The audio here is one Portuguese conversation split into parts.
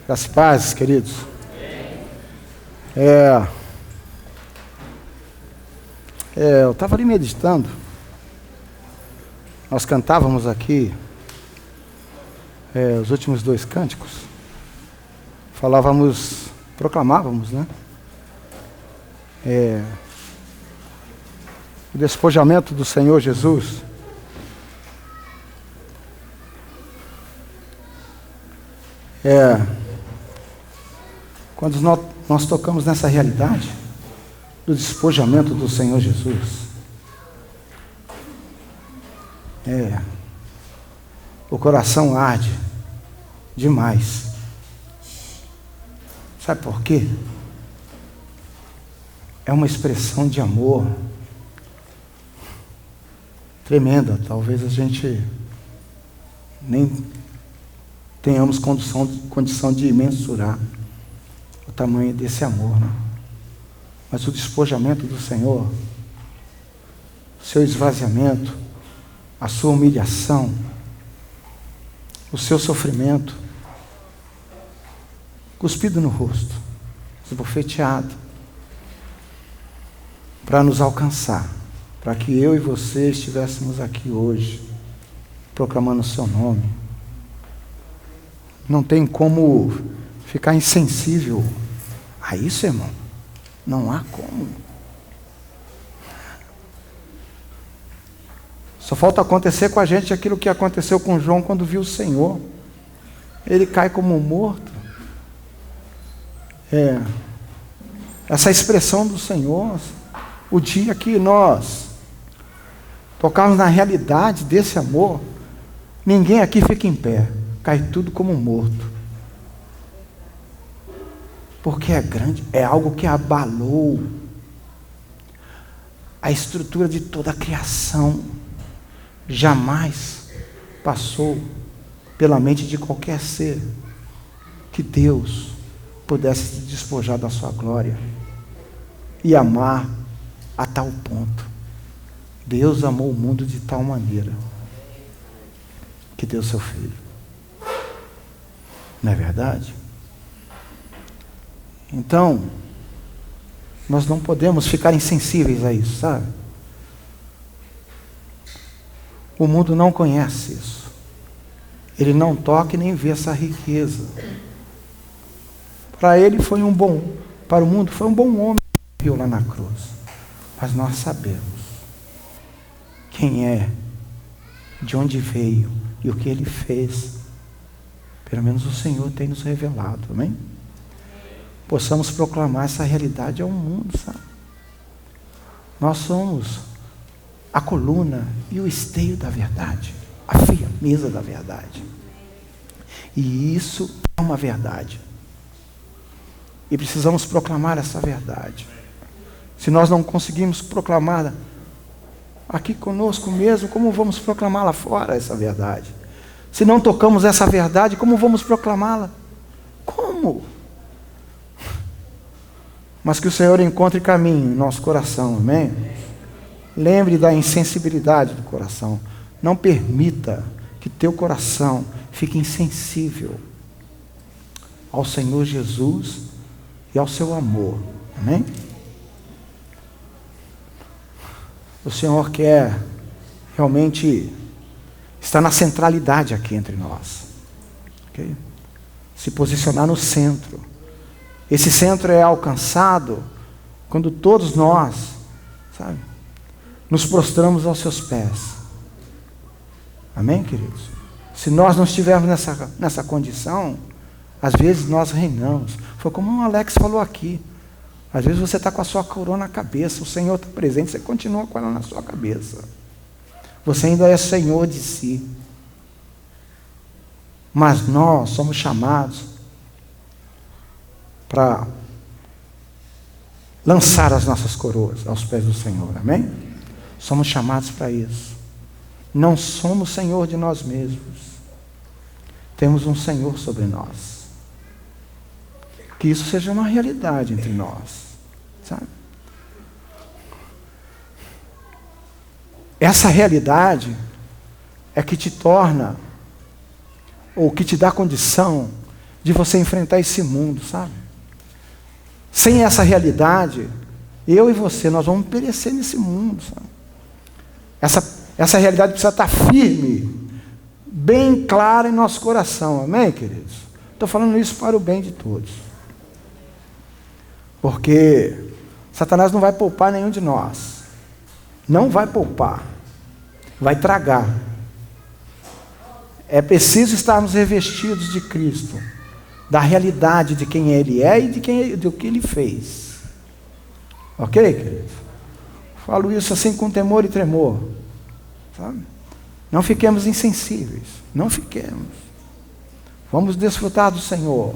Graças e paz, queridos. Eu estava ali meditando. Nós cantávamos aqui os últimos 2 cânticos. Proclamávamos, né? O despojamento do Senhor Jesus. Quando nós tocamos nessa realidade do despojamento do Senhor Jesus, o coração arde demais. Sabe por quê? É uma expressão de amor tremenda. Talvez a gente nem tenhamos condição de mensurar o tamanho desse amor, né? Mas o despojamento do Senhor, o seu esvaziamento, a sua humilhação, o seu sofrimento, cuspido no rosto, esbofeteado, para nos alcançar, para que eu e você estivéssemos aqui hoje, proclamando o seu nome. Não tem como ficar insensível a isso, irmão. Não há como. Só falta acontecer com a gente aquilo que aconteceu com João quando viu o Senhor. Ele cai como morto. Essa expressão do Senhor, o dia que nós tocarmos na realidade desse amor, ninguém aqui fica em pé, cai tudo como morto. Porque é grande, é algo que abalou a estrutura de toda a criação. Jamais passou pela mente de qualquer ser que Deus pudesse se despojar da sua glória e amar a tal ponto. Deus amou o mundo de tal maneira que deu seu Filho. Não é verdade? Então, nós não podemos ficar insensíveis a isso, sabe? O mundo não conhece isso. Ele não toca e nem vê essa riqueza. Para ele foi para o mundo foi um bom homem que viu lá na cruz. Mas nós sabemos quem é, de onde veio e o que ele fez. Pelo menos o Senhor tem nos revelado, amém? Possamos proclamar essa realidade ao mundo, sabe? Nós somos a coluna e o esteio da verdade, a firmeza da verdade. E isso é uma verdade. E precisamos proclamar essa verdade. Se nós não conseguimos proclamá-la aqui conosco mesmo, como vamos proclamar lá fora essa verdade? Se não tocamos essa verdade, como vamos proclamá-la? Como? Mas que o Senhor encontre caminho em nosso coração, amém? Lembre da insensibilidade do coração. Não permita que teu coração fique insensível ao Senhor Jesus e ao seu amor, amém? O Senhor quer realmente estar na centralidade aqui entre nós, ok? Se posicionar no centro. Esse centro é alcançado quando todos nós, sabe, nos prostramos aos seus pés. Amém, queridos? Se nós não estivermos nessa condição, às vezes nós reinamos. Foi como o Alex falou aqui. Às vezes você está com a sua coroa na cabeça, o Senhor está presente, você continua com ela na sua cabeça. Você ainda é Senhor de si. Mas nós somos chamados para lançar as nossas coroas aos pés do Senhor, amém? Somos chamados para isso. Não somos Senhor de nós mesmos. Temos um Senhor sobre nós. Que isso seja uma realidade entre nós, sabe? Essa realidade é que te torna, ou que te dá condição de você enfrentar esse mundo, sabe? Sem essa realidade, eu e você, nós vamos perecer nesse mundo, sabe? Essa realidade precisa estar firme, bem clara em nosso coração, amém, queridos? Estou falando isso para o bem de todos. Porque Satanás não vai poupar nenhum de nós. Não vai poupar. Vai tragar. É preciso estarmos revestidos de Cristo, da realidade de quem Ele é e do que Ele fez. Ok, queridos? Falo isso assim com temor e tremor. Sabe? Não fiquemos insensíveis. Não fiquemos. Vamos desfrutar do Senhor.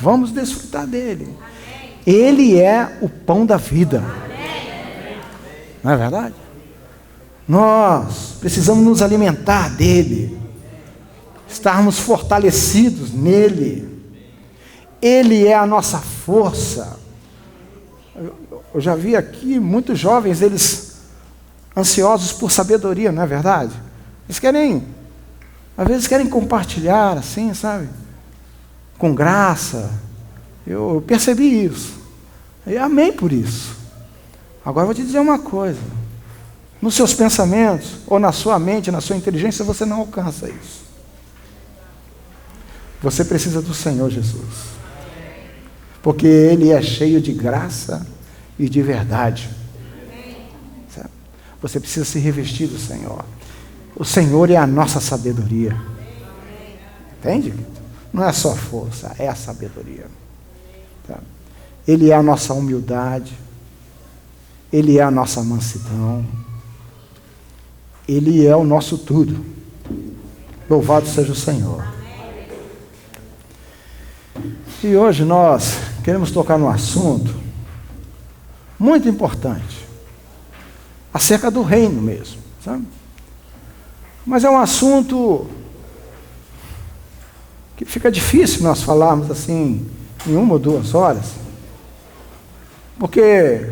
Vamos desfrutar dEle. Ele é o pão da vida. Não é verdade? Nós precisamos nos alimentar dEle. Estarmos fortalecidos nele. Ele é a nossa força. Eu já vi aqui muitos jovens, eles ansiosos por sabedoria, não é verdade? Eles às vezes querem compartilhar assim, sabe? Com graça. Eu percebi isso. E amei por isso. Agora eu vou te dizer uma coisa. Nos seus pensamentos, ou na sua mente, na sua inteligência, você não alcança isso. Você precisa do Senhor Jesus. Porque Ele é cheio de graça e de verdade. Sabe? Você precisa se revestir do Senhor. O Senhor é a nossa sabedoria. Entende? Não é só força, é a sabedoria. Tá? Ele é a nossa humildade. Ele é a nossa mansidão. Ele é o nosso tudo. Louvado seja o Senhor. E hoje nós queremos tocar num assunto muito importante, acerca do reino mesmo, sabe? Mas é um assunto que fica difícil nós falarmos assim em 1 ou 2 horas, porque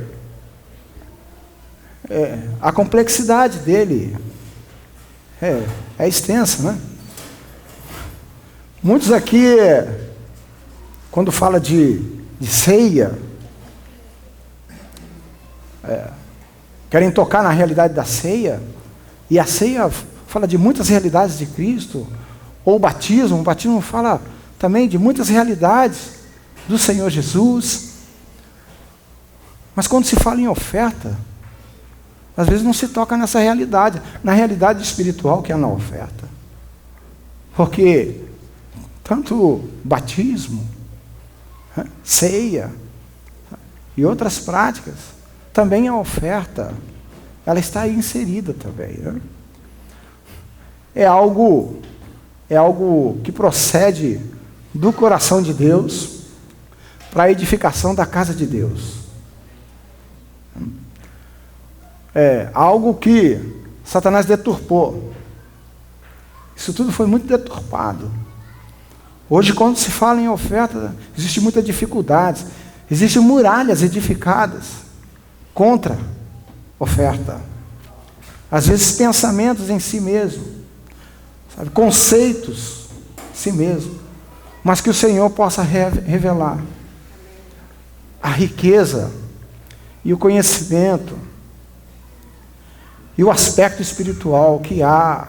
a complexidade dele é extensa, né? Muitos aqui, quando fala de ceia, querem tocar na realidade da ceia, e a ceia fala de muitas realidades de Cristo, ou o batismo fala também de muitas realidades do Senhor Jesus. Mas quando se fala em oferta, às vezes não se toca nessa realidade, na realidade espiritual que é na oferta. Porque tanto batismo, ceia e outras práticas, também a oferta, ela está aí inserida também, né? É algo que procede do coração de Deus para a edificação da casa de Deus. É algo que Satanás deturpou. Isso tudo foi muito deturpado. Hoje, quando se fala em oferta, existe muita dificuldade. Existem muralhas edificadas contra oferta. Às vezes, pensamentos em si mesmo, sabe? Conceitos em si mesmo. Mas que o Senhor possa revelar a riqueza e o conhecimento e o aspecto espiritual que há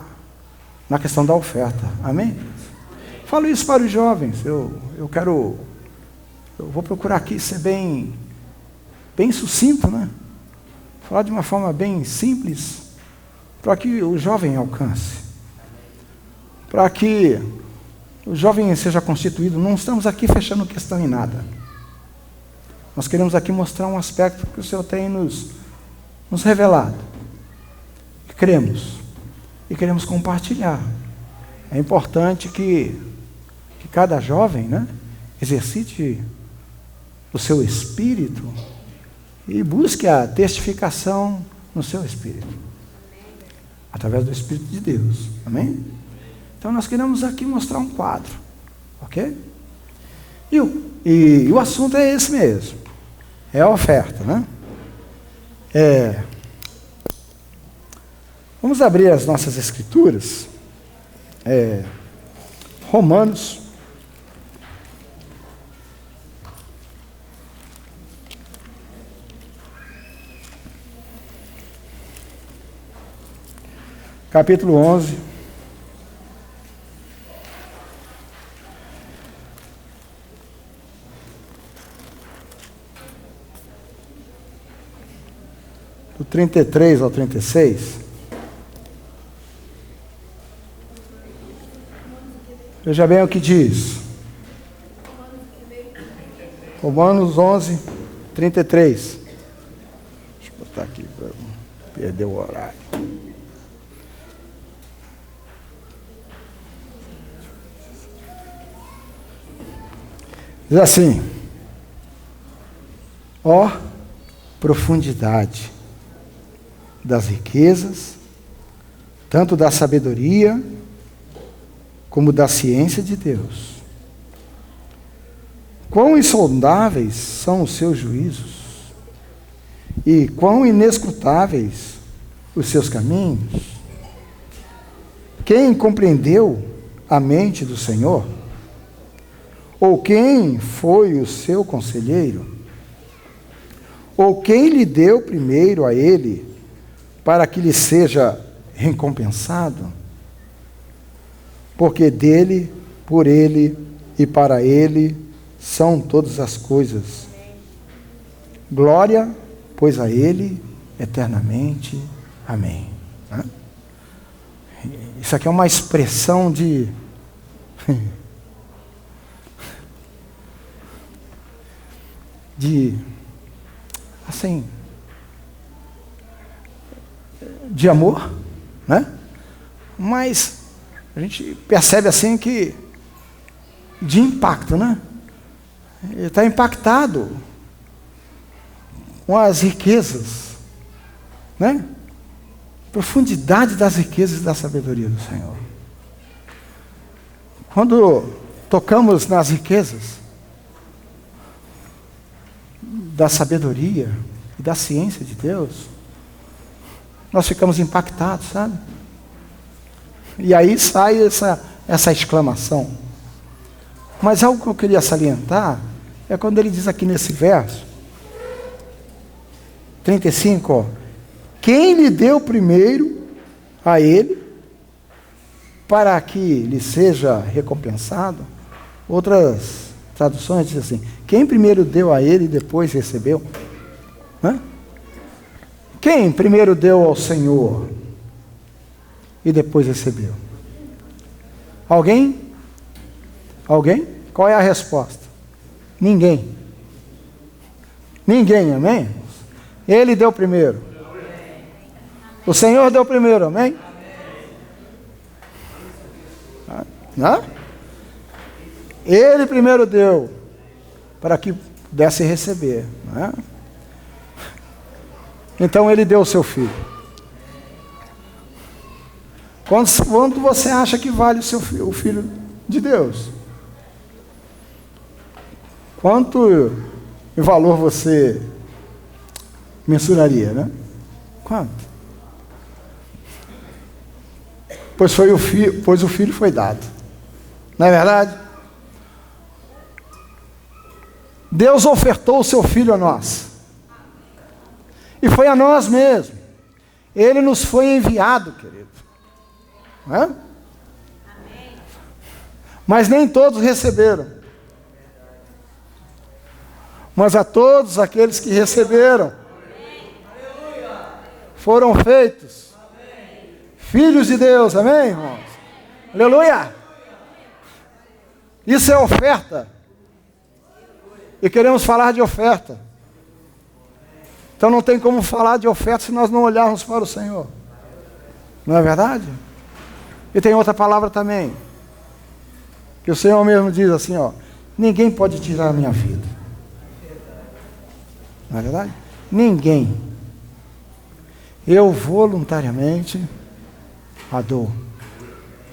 na questão da oferta. Amém? Falo isso para os jovens. Eu vou procurar aqui ser bem sucinto, né? Falar de uma forma bem simples, para que o jovem alcance, para que o jovem seja constituído. Não estamos aqui fechando questão em nada. Nós queremos aqui mostrar um aspecto que o Senhor tem nos revelado. Cremos e queremos compartilhar. É importante que cada jovem, né, exercite o seu espírito e busque a testificação no seu espírito, através do Espírito de Deus. Amém? Então nós queremos aqui mostrar um quadro, ok? E o assunto é esse mesmo, é a oferta, né? Vamos abrir as nossas escrituras, Romanos, capítulo 11. Do 33 ao 36. Veja bem o que diz. Romanos 11, 33. Deixa eu botar aqui para não perder o horário. Diz assim: ó profundidade das riquezas, tanto da sabedoria como da ciência de Deus. Quão insondáveis são os seus juízos e quão inescrutáveis os seus caminhos. Quem compreendeu a mente do Senhor? Ou quem foi o seu conselheiro? Ou quem lhe deu primeiro a ele para que lhe seja recompensado? Porque dele, por ele e para ele são todas as coisas. Glória, pois a ele eternamente. Amém. Isso aqui é uma expressão de assim, de amor, né? Mas a gente percebe assim que de impacto, né? Ele está impactado com as riquezas, né? Profundidade das riquezas e da sabedoria do Senhor. Quando tocamos nas riquezas da sabedoria e da ciência de Deus, nós ficamos impactados, sabe? E aí sai essa exclamação. Mas algo que eu queria salientar é quando ele diz aqui nesse verso 35, ó, quem lhe deu primeiro a ele para que lhe seja recompensado? Outras traduções dizem assim: quem primeiro deu a ele e depois recebeu? Hã? Quem primeiro deu ao Senhor e depois recebeu? Alguém? Alguém? Qual é a resposta? Ninguém. Ninguém, amém? Ele deu primeiro. O Senhor deu primeiro, amém? Não? Ele primeiro deu para que pudesse receber, não é? Então ele deu o seu filho. Quanto você acha que vale o filho de Deus? Quanto em valor você mensuraria, né? Quanto? Pois o filho foi dado. Não é verdade? Deus ofertou o seu filho a nós. E foi a nós mesmos. Ele nos foi enviado, querido. Não é? Mas nem todos receberam. Mas a todos aqueles que receberam, foram feitos filhos de Deus, amém, irmãos? Aleluia! Isso é oferta. E queremos falar de oferta. Então não tem como falar de oferta se nós não olharmos para o Senhor. Não é verdade? E tem outra palavra também, que o Senhor mesmo diz assim, ó: ninguém pode tirar a minha vida. Não é verdade? Ninguém. Eu voluntariamente a dou.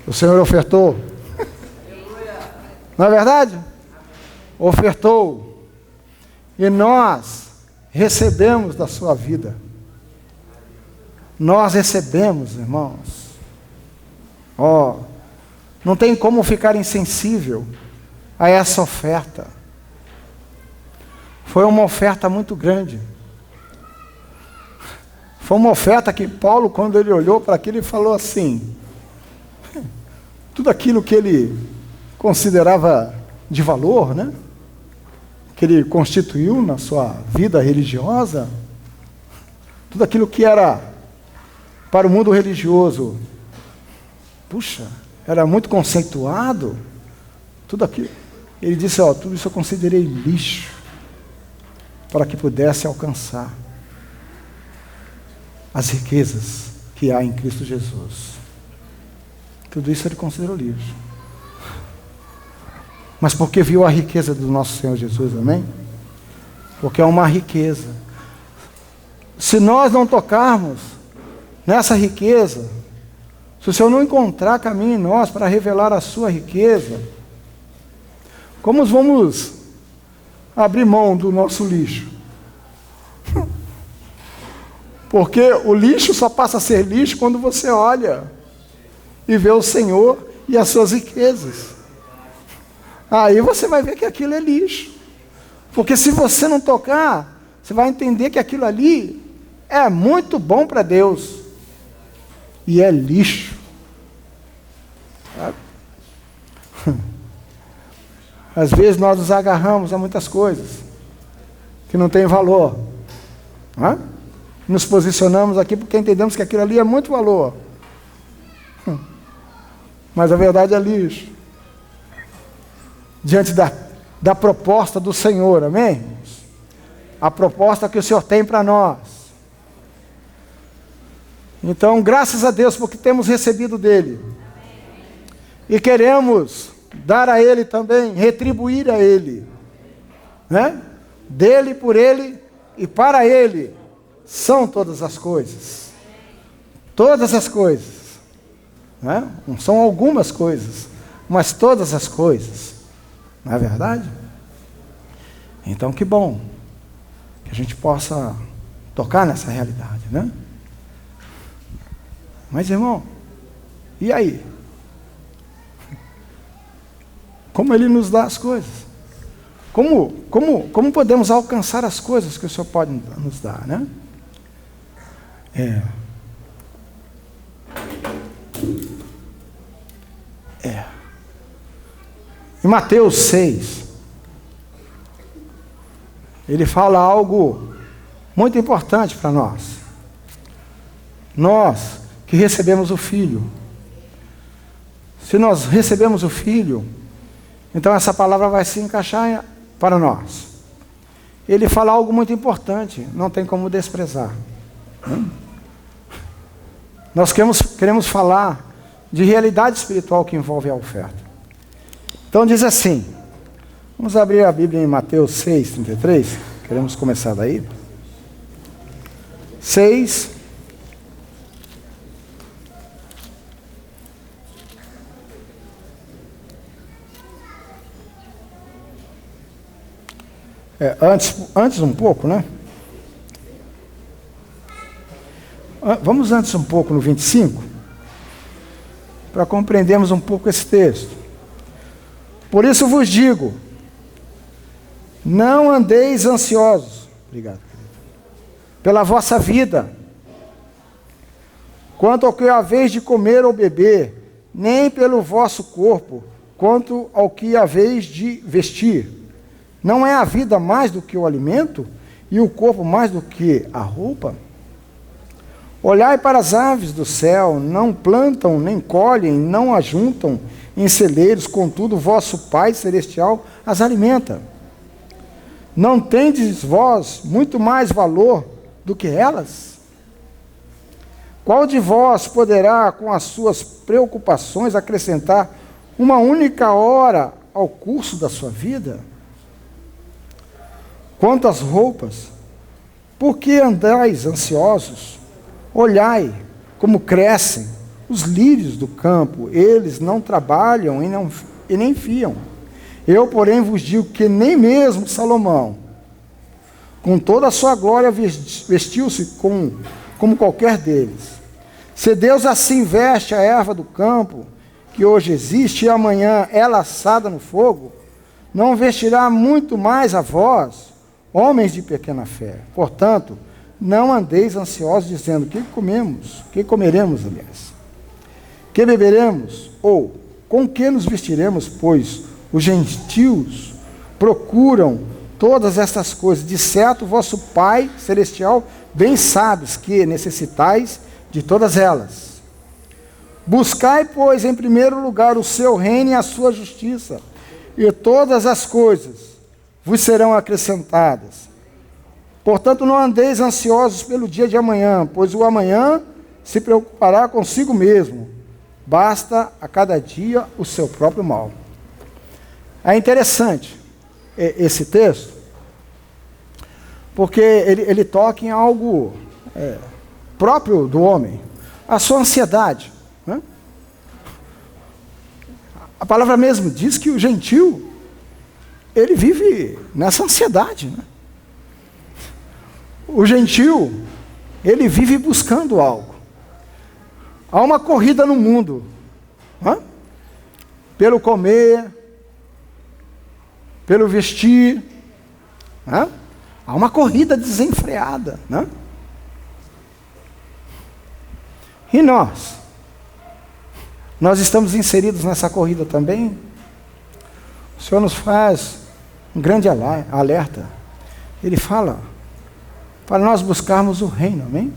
O Senhor ofertou. Não é verdade? Ofertou. E nós recebemos da sua vida. Nós recebemos, irmãos. Ó, não tem como ficar insensível a essa oferta. Foi uma oferta muito grande. Foi uma oferta que Paulo, quando ele olhou para aquilo, ele falou assim, tudo aquilo que ele considerava de valor, né? Que ele constituiu na sua vida religiosa, tudo aquilo que era para o mundo religioso, puxa, era muito conceituado, tudo aquilo. Ele disse, tudo isso eu considerei lixo, para que pudesse alcançar as riquezas que há em Cristo Jesus. Tudo isso ele considerou lixo. Mas porque viu a riqueza do nosso Senhor Jesus, amém? Porque é uma riqueza. Se nós não tocarmos nessa riqueza, se o Senhor não encontrar caminho em nós para revelar a sua riqueza, como vamos abrir mão do nosso lixo? Porque o lixo só passa a ser lixo quando você olha e vê o Senhor e as suas riquezas. Aí você vai ver que aquilo é lixo. Porque se você não tocar, você vai entender que aquilo ali é muito bom para Deus. E é lixo. Sabe? Às vezes nós nos agarramos a muitas coisas que não têm valor. Não é? Nos posicionamos aqui porque entendemos que aquilo ali é muito valor. Mas a verdade é lixo. Diante da proposta do Senhor, amém? A proposta que o Senhor tem para nós. Então, graças a Deus, porque temos recebido dEle. E queremos dar a Ele também, retribuir a Ele. Né? Dele, por Ele e para Ele são todas as coisas. Todas as coisas. Né? Não são algumas coisas, mas todas as coisas. Não é verdade? Então, que bom que a gente possa tocar nessa realidade, né? Mas, irmão, e aí? Como Ele nos dá as coisas? Como podemos alcançar as coisas que o Senhor pode nos dar, né? Em Mateus 6, ele fala algo muito importante para nós. Nós que recebemos o Filho. Se nós recebemos o Filho, então essa palavra vai se encaixar para nós. Ele fala algo muito importante, não tem como desprezar. Nós queremos falar de realidade espiritual que envolve a oferta. Então diz assim, vamos abrir a Bíblia em Mateus 6, 33, queremos começar daí. 6, antes um pouco, né? Vamos antes um pouco no 25, para compreendermos um pouco esse texto. Por isso vos digo, não andeis ansiosos, obrigado, pela vossa vida, quanto ao que haveis de comer ou beber, nem pelo vosso corpo, quanto ao que haveis de vestir. Não é a vida mais do que o alimento, e o corpo mais do que a roupa? Olhai para as aves do céu, não plantam, nem colhem, não ajuntam em celeiros, contudo vosso Pai Celestial as alimenta. Não tendes vós muito mais valor do que elas? Qual de vós poderá, com as suas preocupações, acrescentar uma única hora ao curso da sua vida? Quanto às roupas, por que andais ansiosos? Olhai como crescem os lírios do campo, eles não trabalham e nem fiam. Eu, porém, vos digo que nem mesmo Salomão, com toda a sua glória, vestiu-se como qualquer deles. Se Deus assim veste a erva do campo, que hoje existe e amanhã é laçada no fogo, não vestirá muito mais a vós, homens de pequena fé. Portanto, não andeis ansiosos, dizendo: que comemos, que comeremos, aliás, que beberemos, ou com que nos vestiremos, pois os gentios procuram todas estas coisas. De certo, vosso Pai Celestial bem sabes que necessitais de todas elas. Buscai, pois, em primeiro lugar o seu reino e a sua justiça, e todas as coisas vos serão acrescentadas. Portanto, não andeis ansiosos pelo dia de amanhã, pois o amanhã se preocupará consigo mesmo. Basta a cada dia o seu próprio mal. É interessante esse texto, porque ele toca em algo próprio do homem, a sua ansiedade, né? A palavra mesmo diz que o gentio, ele vive nessa ansiedade, né? O gentio, ele vive buscando algo. Há uma corrida no mundo, né? Pelo comer, pelo vestir, né? Há uma corrida desenfreada, né? E nós estamos inseridos nessa corrida também? O Senhor nos faz um grande alerta. Ele fala para nós buscarmos o reino, amém?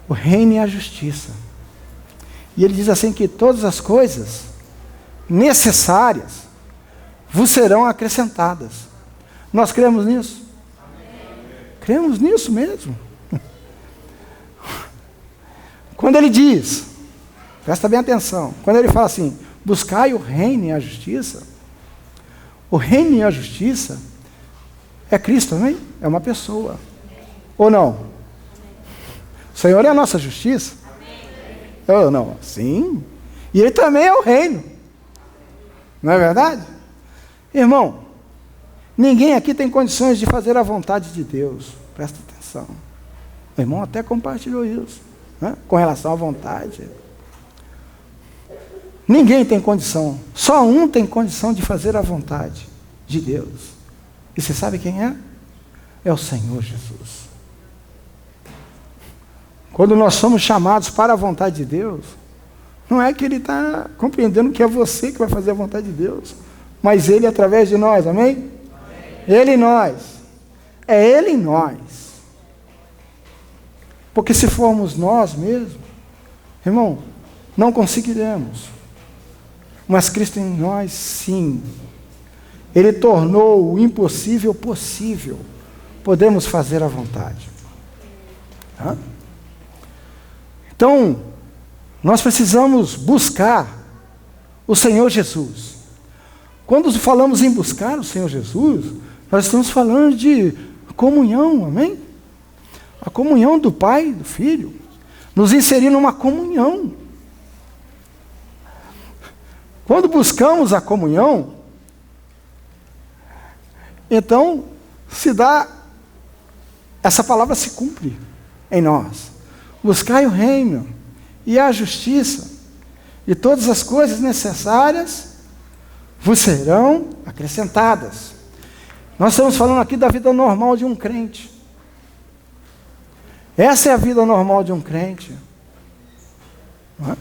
O reino e a justiça. E ele diz assim que todas as coisas necessárias vos serão acrescentadas. Nós cremos nisso? Cremos nisso mesmo. Quando ele diz, presta bem atenção, quando ele fala assim: buscai o reino e a justiça, o reino e a justiça é Cristo, amém? É uma pessoa. Ou não? O Senhor é a nossa justiça? Ou não? Sim. E Ele também é o reino. Não é verdade? Irmão, ninguém aqui tem condições de fazer a vontade de Deus. Presta atenção. O irmão até compartilhou isso, né? Com relação à vontade. Ninguém tem condição. Só um tem condição de fazer a vontade de Deus. E você sabe quem é? É o Senhor Jesus. Quando nós somos chamados para a vontade de Deus, não é que Ele está compreendendo que é você que vai fazer a vontade de Deus, mas Ele através de nós, amém? Amém. Ele em nós. É Ele em nós. Porque se formos nós mesmos, irmão, não conseguiremos. Mas Cristo em nós, sim. Ele tornou o impossível possível. Podemos fazer a vontade. Hã? Então, nós precisamos buscar o Senhor Jesus. Quando falamos em buscar o Senhor Jesus, nós estamos falando de comunhão, amém? A comunhão do Pai e do Filho. Nos inserir numa comunhão. Quando buscamos a comunhão, então essa palavra se cumpre em nós. Buscai o reino e a justiça, e todas as coisas necessárias vos serão acrescentadas. Nós estamos falando aqui da vida normal de um crente. Essa é a vida normal de um crente. Não é?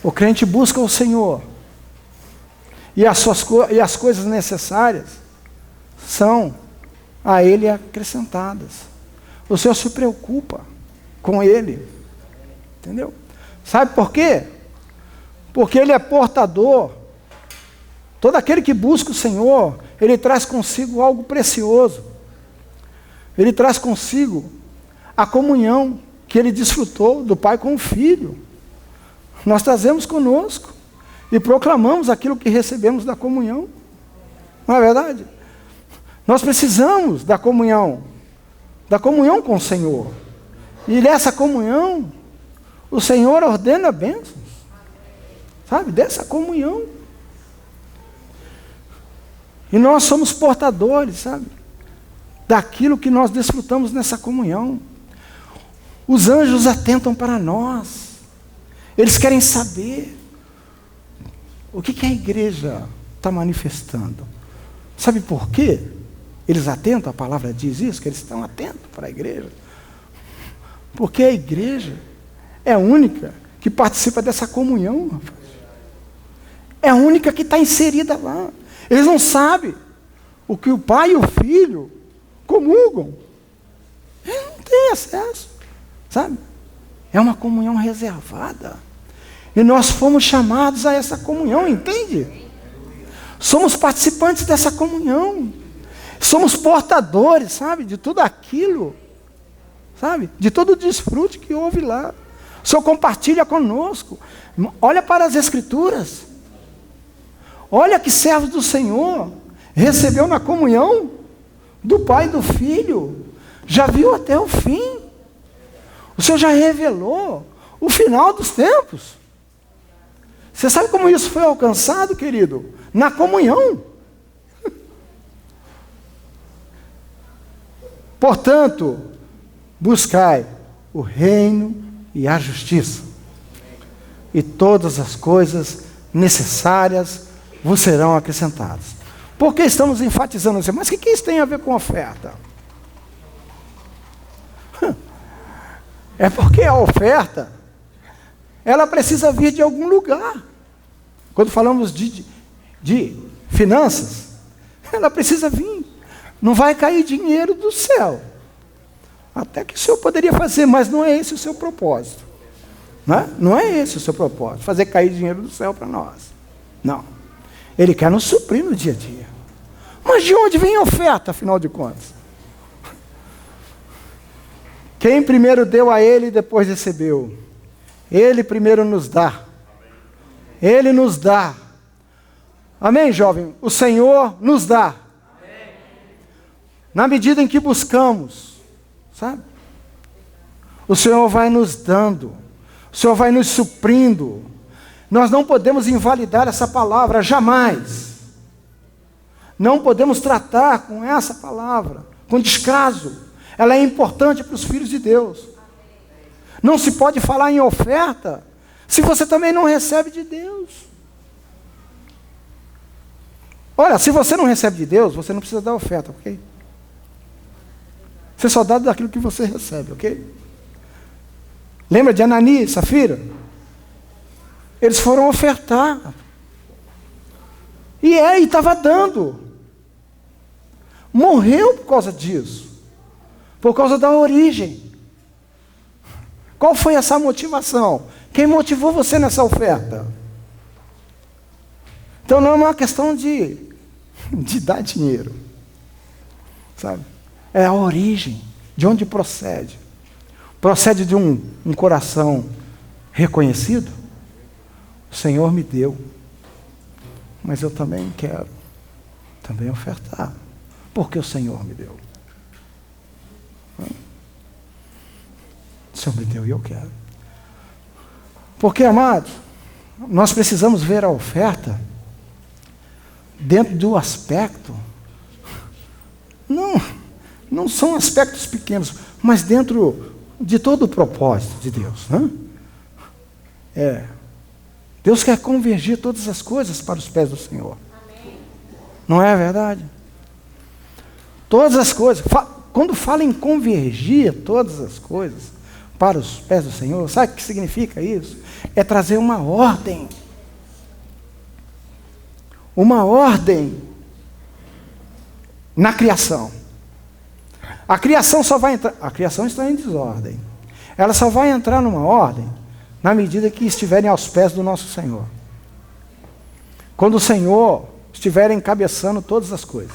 O crente busca o Senhor, e as coisas necessárias são a Ele acrescentadas. O Senhor se preocupa com Ele, entendeu? Sabe por quê? Porque Ele é portador. Todo aquele que busca o Senhor, Ele traz consigo algo precioso. Ele traz consigo a comunhão que Ele desfrutou do Pai com o Filho. Nós trazemos conosco e proclamamos aquilo que recebemos da comunhão. Não é verdade? Nós precisamos da comunhão com o Senhor. E nessa comunhão, o Senhor ordena bênçãos. Sabe? Dessa comunhão. E nós somos portadores, sabe? Daquilo que nós desfrutamos nessa comunhão. Os anjos atentam para nós. Eles querem saber o que a igreja está manifestando. Sabe por quê? Eles atentam, a palavra diz isso, que eles estão atentos para a igreja. Porque a igreja é a única que participa dessa comunhão, rapaz. É a única que está inserida lá. Eles não sabem o que o pai e o filho comungam. Eles não têm acesso, sabe? É uma comunhão reservada. E nós fomos chamados a essa comunhão, entende? Somos participantes dessa comunhão. Somos portadores, sabe, de tudo aquilo, sabe, de todo o desfrute que houve lá. O Senhor compartilha conosco. Olha para as Escrituras. Olha que servos do Senhor recebeu na comunhão do Pai e do Filho. Já viu até o fim. O Senhor já revelou o final dos tempos. Você sabe como isso foi alcançado, querido? Na comunhão. Portanto, buscai o reino e a justiça, e todas as coisas necessárias vos serão acrescentadas. Por que estamos enfatizando isso? Mas o que isso tem a ver com oferta? É porque a oferta, ela precisa vir de algum lugar. Quando falamos de finanças, ela precisa vir. Não vai cair dinheiro do céu. Até que o Senhor poderia fazer, mas não é esse o seu propósito. Não é esse o seu propósito, fazer cair dinheiro do céu para nós. Não. Ele quer nos suprir no dia a dia. Mas de onde vem a oferta, afinal de contas? Quem primeiro deu a Ele, depois recebeu. Ele primeiro nos dá. Ele nos dá. Amém, jovem? O Senhor nos dá. Na medida em que buscamos, sabe? O Senhor vai nos dando, o Senhor vai nos suprindo. Nós não podemos invalidar essa palavra, jamais. Não podemos tratar com essa palavra com descaso. Ela é importante para os filhos de Deus. Não se pode falar em oferta se você também não recebe de Deus. Olha, se você não recebe de Deus, você não precisa dar oferta, ok? Você só dá daquilo que você recebe, ok? Lembra de Ananias e Safira? Eles foram ofertar. E estava dando. Morreu por causa disso. Por causa da origem. Qual foi essa motivação? Quem motivou você nessa oferta? Então não é uma questão de dar dinheiro. Sabe? É a origem, de onde procede. Procede de um coração reconhecido. O Senhor me deu, mas eu também quero também ofertar, porque o Senhor me deu. O Senhor me deu e eu quero. Porque, amados, nós precisamos ver a oferta dentro do aspecto, não são aspectos pequenos, mas dentro de todo o propósito de Deus. Deus quer convergir todas as coisas para os pés do Senhor. Amém. Não é verdade? Todas as coisas. Quando fala em convergir todas as coisas para os pés do Senhor, sabe o que significa isso? É trazer uma ordem. Uma ordem na criação. A criação só vai entrar. A criação está em desordem. Ela só vai entrar numa ordem na medida que estiverem aos pés do nosso Senhor. Quando o Senhor estiver encabeçando todas as coisas.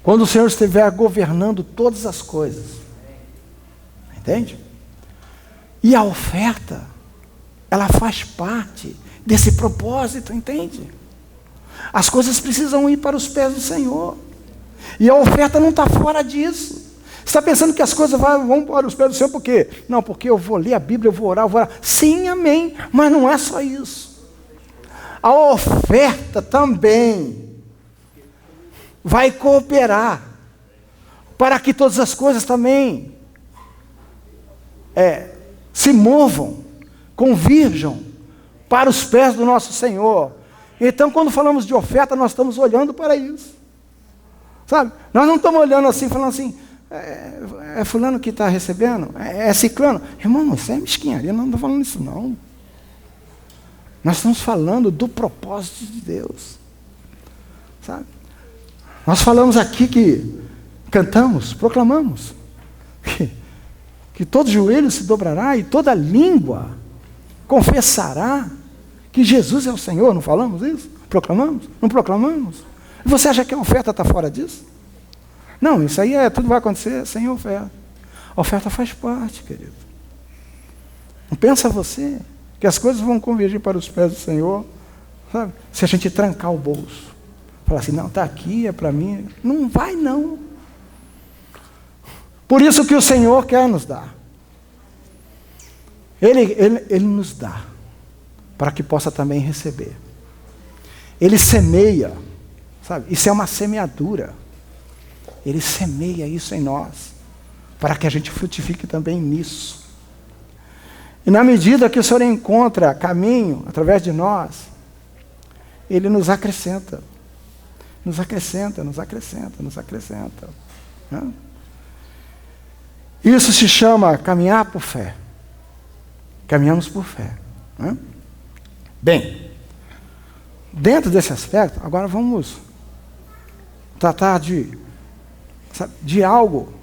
Quando o Senhor estiver governando todas as coisas. Entende? E a oferta, ela faz parte desse propósito, entende? As coisas precisam ir para os pés do Senhor. E a oferta não está fora disso. Você está pensando que as coisas vão para os pés do Senhor por quê? Não, porque eu vou ler a Bíblia, eu vou orar. Sim, amém. Mas não é só isso. A oferta também vai cooperar para que todas as coisas também se movam, convirjam para os pés do nosso Senhor. Então, quando falamos de oferta, nós estamos olhando para isso. Sabe? Nós não estamos olhando assim, falando assim, é fulano que está recebendo? É ciclano? Irmão, isso é mesquinharia, não estou falando isso não. Nós estamos falando do propósito de Deus. Sabe? Nós falamos aqui que cantamos, proclamamos, que todo joelho se dobrará e toda língua confessará que Jesus é o Senhor. Não falamos isso? Proclamamos? Não proclamamos? E você acha que a oferta está fora disso? Não, isso aí tudo vai acontecer sem oferta. A oferta faz parte, querido. Não pensa você que as coisas vão convergir para os pés do Senhor, sabe? Se a gente trancar o bolso. Falar assim, não, está aqui, é para mim. Não vai, não. Por isso que o Senhor quer nos dar. Ele nos dá, para que possa também receber. Ele semeia, sabe? Isso é uma semeadura. Ele semeia isso em nós, para que a gente frutifique também nisso. E na medida que o Senhor encontra caminho através de nós, Ele nos acrescenta. Nos acrescenta, nos acrescenta, nos acrescenta. Né? Isso se chama caminhar por fé. Caminhamos por fé. Né? Bem, dentro desse aspecto, agora vamos tratar de algo.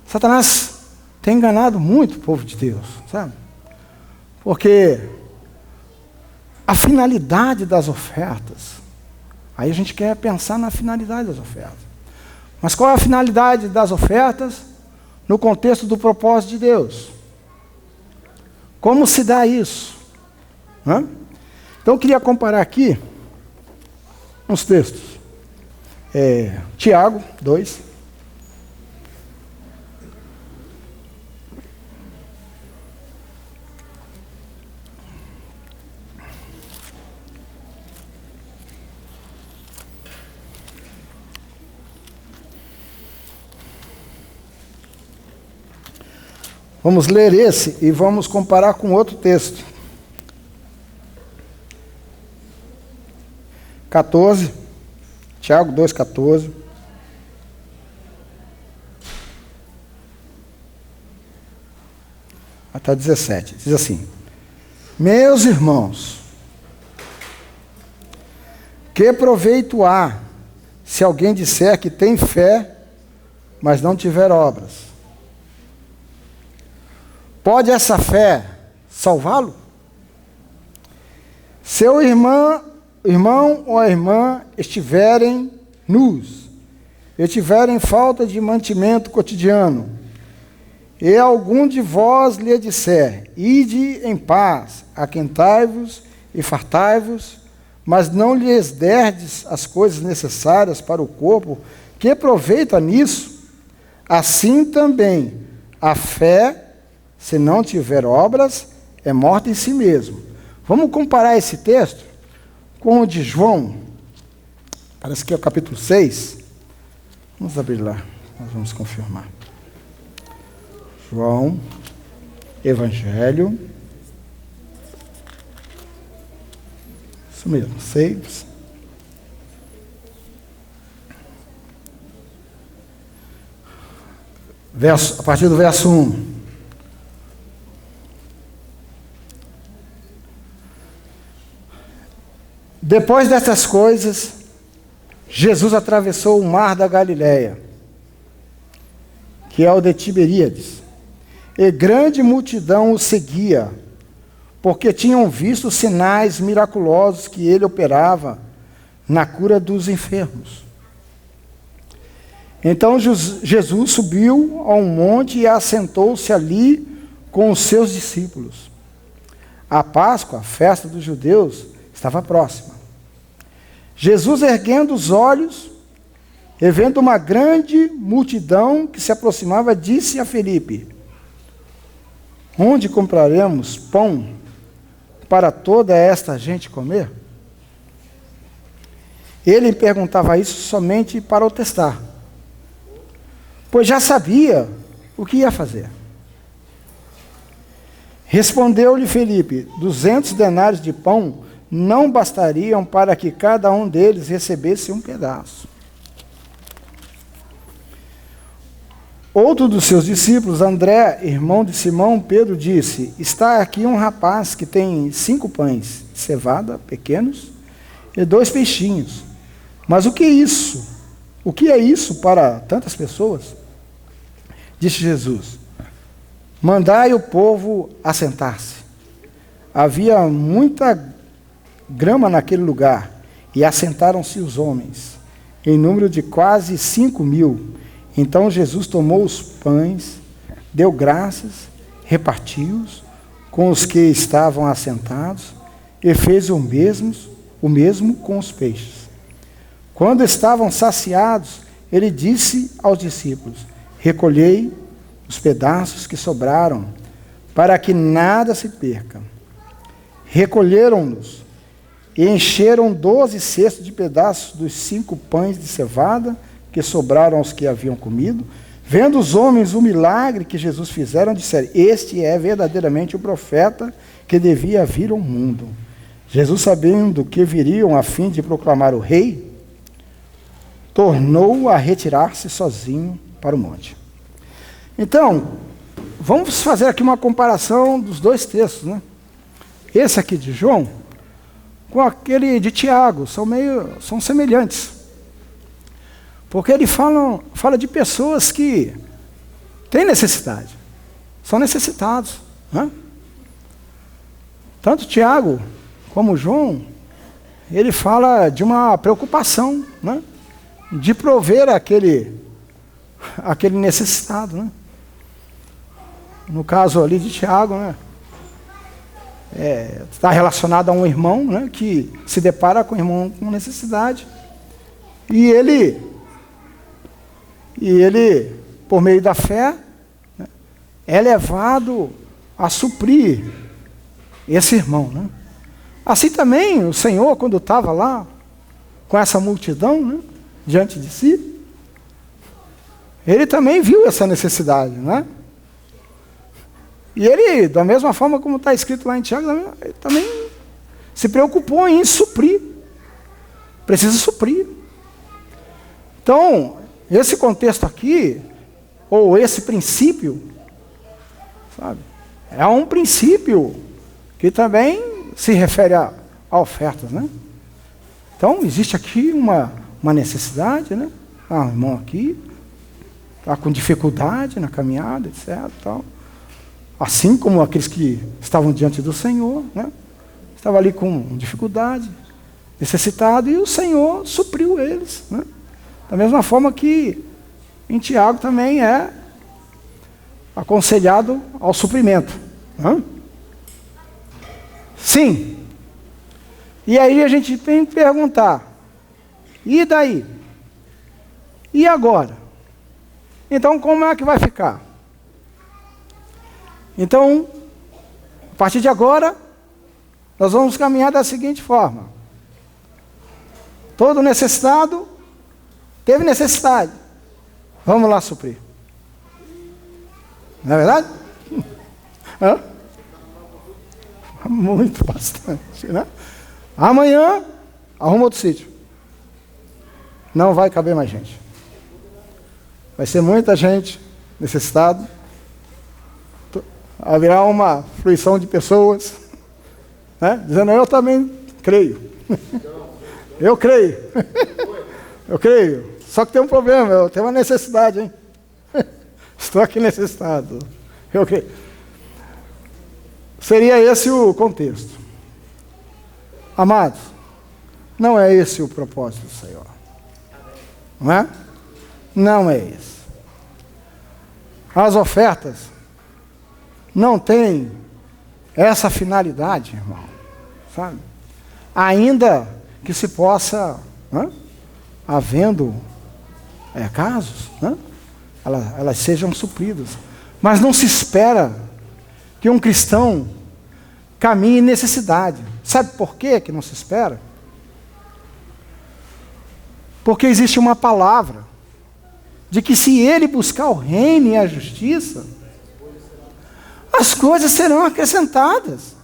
Satanás tem enganado muito o povo de Deus, sabe? Porque a finalidade das ofertas, aí a gente quer pensar na finalidade das ofertas. Mas qual é a finalidade das ofertas no contexto do propósito de Deus? Como se dá isso? Hã? Então eu queria comparar aqui uns textos. Tiago 2. Vamos ler esse e vamos comparar com outro texto. 14, Tiago 2,14. Até 17. Diz assim: meus irmãos, que proveito há se alguém disser que tem fé, mas não tiver obras? Pode essa fé salvá-lo? Seu irmão ou a irmã estiverem nus, e tiverem falta de mantimento cotidiano, e algum de vós lhe disser, ide em paz, aquentai-vos e fartai-vos, mas não lhes derdes as coisas necessárias para o corpo, que proveito há nisso? Assim também a fé, se não tiver obras, é morta em si mesmo. Vamos comparar esse texto com o de João. Parece que é o capítulo 6. Vamos abrir lá, nós vamos confirmar. João, Evangelho. Isso mesmo, 6. A partir do verso 1. Depois dessas coisas, Jesus atravessou o mar da Galileia, que é o de Tiberíades, e grande multidão o seguia, porque tinham visto os sinais miraculosos que ele operava na cura dos enfermos. Então Jesus subiu a um monte e assentou-se ali com os seus discípulos. A Páscoa, a festa dos judeus, estava próxima. Jesus, erguendo os olhos e vendo uma grande multidão que se aproximava, disse a Felipe: onde compraremos pão para toda esta gente comer? Ele perguntava isso somente para o testar, pois já sabia o que ia fazer. Respondeu-lhe Felipe: 200 denários de pão não bastariam para que cada um deles recebesse um pedaço. Outro dos seus discípulos, André, irmão de Simão Pedro, disse: está aqui um rapaz que tem 5 pães de cevada pequenos e 2 peixinhos. Mas o que é isso? O que é isso para tantas pessoas? Disse Jesus: mandai o povo assentar-se. Havia muita grama naquele lugar, e assentaram-se os homens, em número de quase 5.000. Então Jesus tomou os pães, deu graças, repartiu-os com os que estavam assentados, e fez o mesmo com os peixes. Quando estavam saciados, ele disse aos discípulos: recolhei os pedaços que sobraram, para que nada se perca. Recolheram-nos e encheram 12 cestos de pedaços dos 5 pães de cevada que sobraram aos que haviam comido. Vendo os homens o milagre que Jesus fizera, disseram: este é verdadeiramente o profeta que devia vir ao mundo. Jesus, sabendo que viriam a fim de proclamar o rei, tornou a retirar-se sozinho para o monte. Então, vamos fazer aqui uma comparação dos 2 textos, né? Esse aqui de João com aquele de Tiago, são semelhantes. Porque ele fala de pessoas que têm necessidade, são necessitados, né? Tanto Tiago como João, ele fala de uma preocupação, né? De prover aquele necessitado, né? No caso ali de Tiago, né? Está relacionado a um irmão, né? Que se depara com um irmão com necessidade, e ele, por meio da fé, né, é levado a suprir esse irmão, né? Assim também o Senhor, quando estava lá com essa multidão, né, diante de si, ele também viu essa necessidade, né? E ele, da mesma forma como está escrito lá em Tiago, ele também se preocupou em suprir. Precisa suprir. Então, esse contexto aqui, ou esse princípio, sabe, é um princípio que também se refere a ofertas, né? Então, existe aqui uma necessidade, né? O irmão aqui está com dificuldade na caminhada, etc. Tal. Assim como aqueles que estavam diante do Senhor, né? Estavam ali com dificuldade, necessitado, e o Senhor supriu eles, né? Da mesma forma que em Tiago também é aconselhado ao suprimento, né? Sim. E aí a gente tem que perguntar: e daí? E agora? Então como é que vai ficar? Então, a partir de agora, nós vamos caminhar da seguinte forma: todo necessitado teve necessidade, vamos lá suprir. Não é verdade? Hã? Muito, bastante, né? Amanhã, arruma outro sítio. Não vai caber mais gente. Vai ser muita gente necessitada. Haverá uma fluição de pessoas, né, dizendo: eu também creio. Eu creio. Eu creio. Só que tem um problema, eu tenho uma necessidade, hein? Estou aqui necessitado. Eu creio. Seria esse o contexto. Amados, não é esse o propósito do Senhor. Não é? Não é esse. As ofertas não têm essa finalidade, irmão. Sabe? Ainda que se possa, né, havendo casos, né, elas sejam supridas. Mas não se espera que um cristão caminhe em necessidade. Sabe por quê que não se espera? Porque existe uma palavra de que se ele buscar o reino e a justiça, as coisas serão acrescentadas.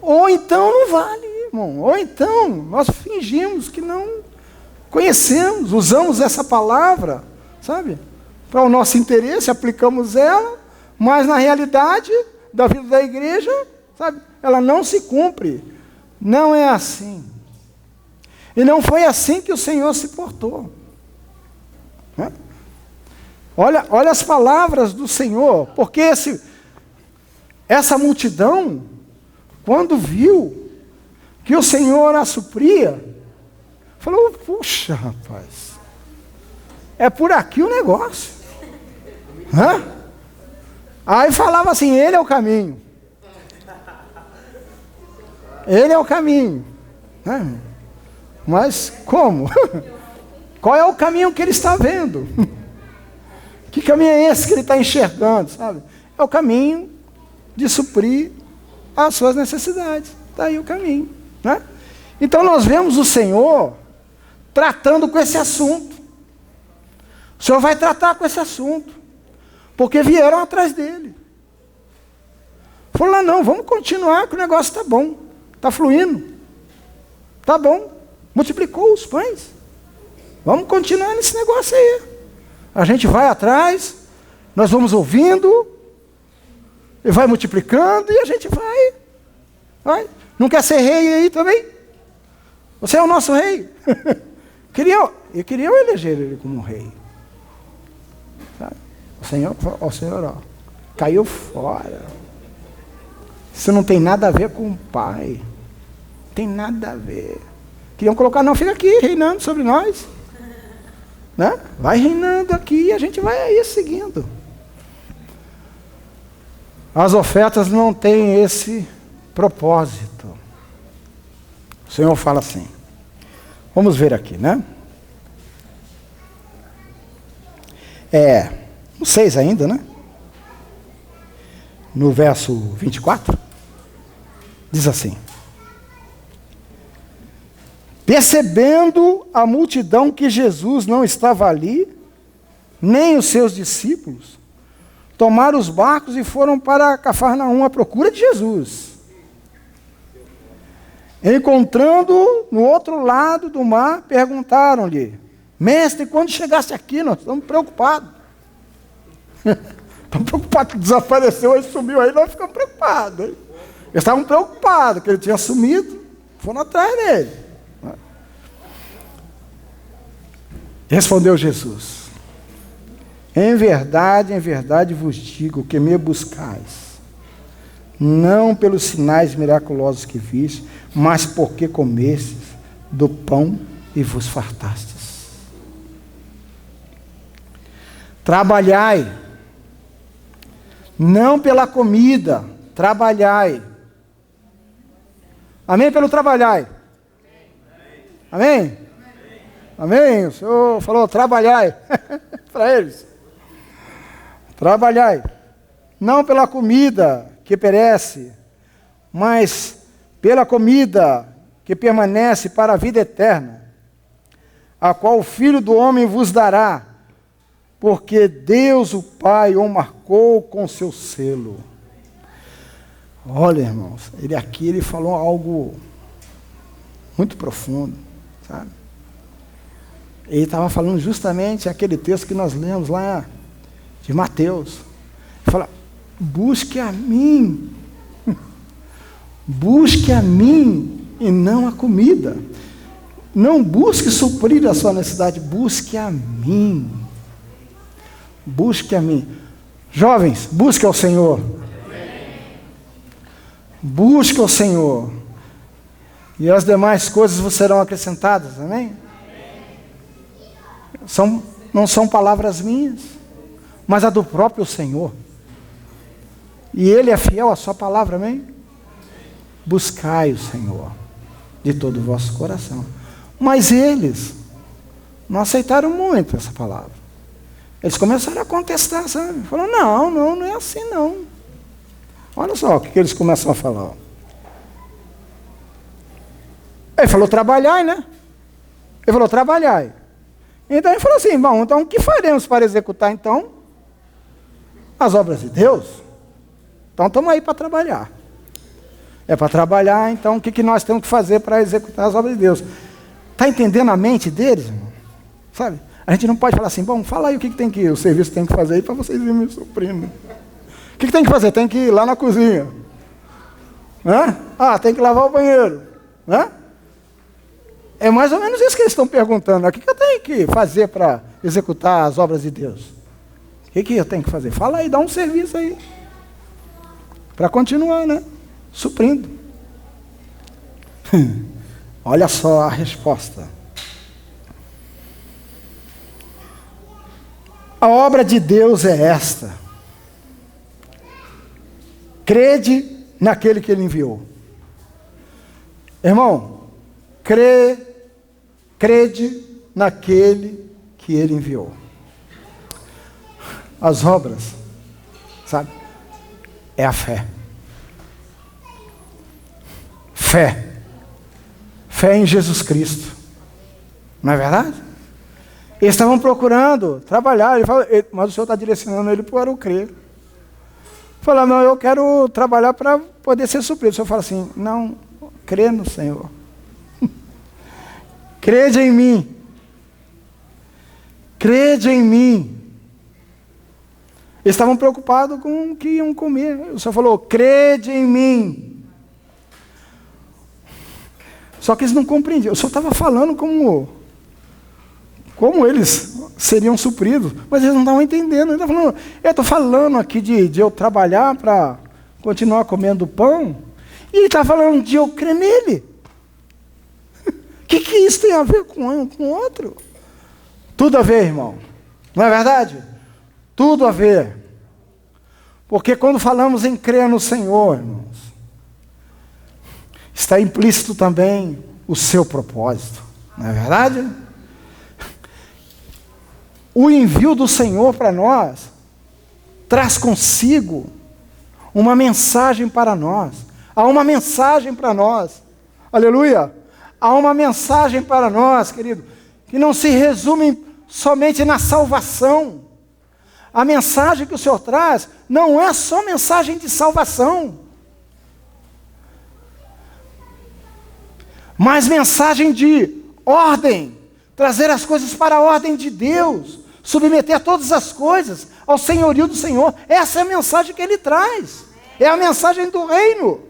Ou então não vale. irmão. Ou então, nós fingimos que não conhecemos, usamos essa palavra, sabe? Para o nosso interesse, aplicamos ela, mas na realidade da vida da igreja, sabe? Ela não se cumpre. Não é assim. E não foi assim que o Senhor se portou. Né? Olha as palavras do Senhor, porque essa multidão, quando viu que o Senhor a supria, falou, puxa, rapaz, é por aqui o negócio. Hã? Aí falava assim, ele é o caminho. Ele é o caminho. Né? Mas como? Qual é o caminho que ele está vendo? Que caminho é esse que ele está enxergando, sabe? É o caminho de suprir as suas necessidades. Está aí o caminho. Né? Então nós vemos o Senhor tratando com esse assunto. O Senhor vai tratar com esse assunto. Porque vieram atrás dele. Falou, não, vamos continuar que o negócio está bom. Está fluindo. Está bom. Multiplicou os pães. Vamos continuar nesse negócio aí. A gente vai atrás, nós vamos ouvindo, e vai multiplicando, e a gente vai. Não quer ser rei aí também? Você é o nosso rei. Queriam eleger ele como rei. Sabe? O Senhor, ó, caiu fora. Isso não tem nada a ver com o Pai. Tem nada a ver. Queriam colocar, não, fica aqui reinando sobre nós. Né? Vai reinando aqui e a gente vai aí seguindo. As ofertas não têm esse propósito. O Senhor fala assim. Vamos ver aqui, né? No 6 ainda, né? No verso 24. Diz assim. Percebendo a multidão que Jesus não estava ali, nem os seus discípulos, tomaram os barcos e foram para Cafarnaum à procura de Jesus. Encontrando no outro lado do mar, perguntaram-lhe, mestre, quando chegaste aqui, nós estamos preocupados. Estamos preocupados que desapareceu, ele sumiu aí, nós ficamos preocupados. Hein? Eles estavam preocupados que ele tinha sumido, foram atrás dele. Respondeu Jesus, em verdade vos digo que me buscais, não pelos sinais miraculosos que viste, mas porque comestes do pão e vos fartastes. Trabalhai, não pela comida, trabalhai. Amém? Pelo trabalhai. Amém? Amém? O Senhor falou, trabalhai. Para eles. Trabalhai. Não pela comida que perece, mas pela comida que permanece para a vida eterna, a qual o Filho do Homem vos dará, porque Deus o Pai o marcou com seu selo. Olha, irmãos, ele falou algo muito profundo, sabe? Ele estava falando justamente aquele texto que nós lemos lá de Mateus. Ele fala, busque a mim. Busque a mim e não a comida. Não busque suprir a sua necessidade, busque a mim. Busque a mim. Jovens, busque ao Senhor. Busque ao Senhor. E as demais coisas vos serão acrescentadas, amém? Não são palavras minhas, mas a do próprio Senhor. E Ele é fiel à sua palavra, amém? Buscai o Senhor de todo o vosso coração. Mas eles não aceitaram muito essa palavra. Eles começaram a contestar, sabe? Falaram, não é assim não. Olha só o que eles começam a falar. Ele falou, trabalhai, né? Ele falou, trabalhai. Então ele falou assim, bom, então o que faremos para executar então as obras de Deus? Então estamos aí para trabalhar. É para trabalhar, então o que nós temos que fazer para executar as obras de Deus? Está entendendo a mente deles, irmão? Sabe? A gente não pode falar assim, bom, fala aí o o serviço tem que fazer aí para vocês irem me suprindo. O que tem que fazer? Tem que ir lá na cozinha. Né? Ah, tem que lavar o banheiro. Né? É mais ou menos isso que eles estão perguntando. O que eu tenho que fazer para executar as obras de Deus? O que eu tenho que fazer? Fala aí, dá um serviço aí. Para continuar, né? Suprindo. Olha só a resposta. A obra de Deus é esta: crede naquele que Ele enviou. Irmão, crede naquele que Ele enviou. As obras, sabe, é a fé. Fé em Jesus Cristo. Não é verdade? Eles estavam procurando trabalhar, mas o Senhor está direcionando ele para o crer. Fala, não, eu quero trabalhar para poder ser suprido. O Senhor fala assim, não, crê no Senhor. Crede em mim. Crede em mim. Eles estavam preocupados com o que iam comer. O Senhor falou, crede em mim. Só que eles não compreendiam. O Senhor estava falando como eles seriam supridos, mas eles não estavam entendendo. Ele falando, eu estou falando aqui de eu trabalhar para continuar comendo pão, e ele está falando de eu crer nele. O que isso tem a ver com o outro? Tudo a ver, irmão. Não é verdade? Tudo a ver. Porque quando falamos em crer no Senhor, irmãos, está implícito também o seu propósito. Não é verdade? O envio do Senhor para nós traz consigo uma mensagem para nós. Há uma mensagem para nós. Aleluia! Há uma mensagem para nós, querido, que não se resume somente na salvação. A mensagem que o Senhor traz não é só mensagem de salvação, mas mensagem de ordem, trazer as coisas para a ordem de Deus, submeter todas as coisas ao senhorio do Senhor. Essa é a mensagem que Ele traz. É a mensagem do reino.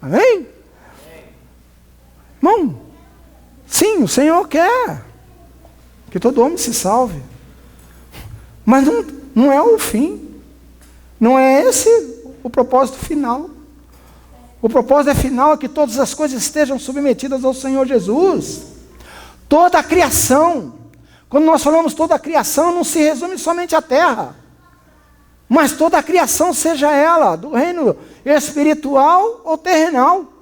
Amém? Amém? Irmão, sim, o Senhor quer que todo homem se salve. Mas não é o fim. Não é esse o propósito final. O propósito final é que todas as coisas estejam submetidas ao Senhor Jesus. Toda a criação. Quando nós falamos toda a criação, não se resume somente à terra. Mas toda a criação, seja ela do reino espiritual ou terrenal.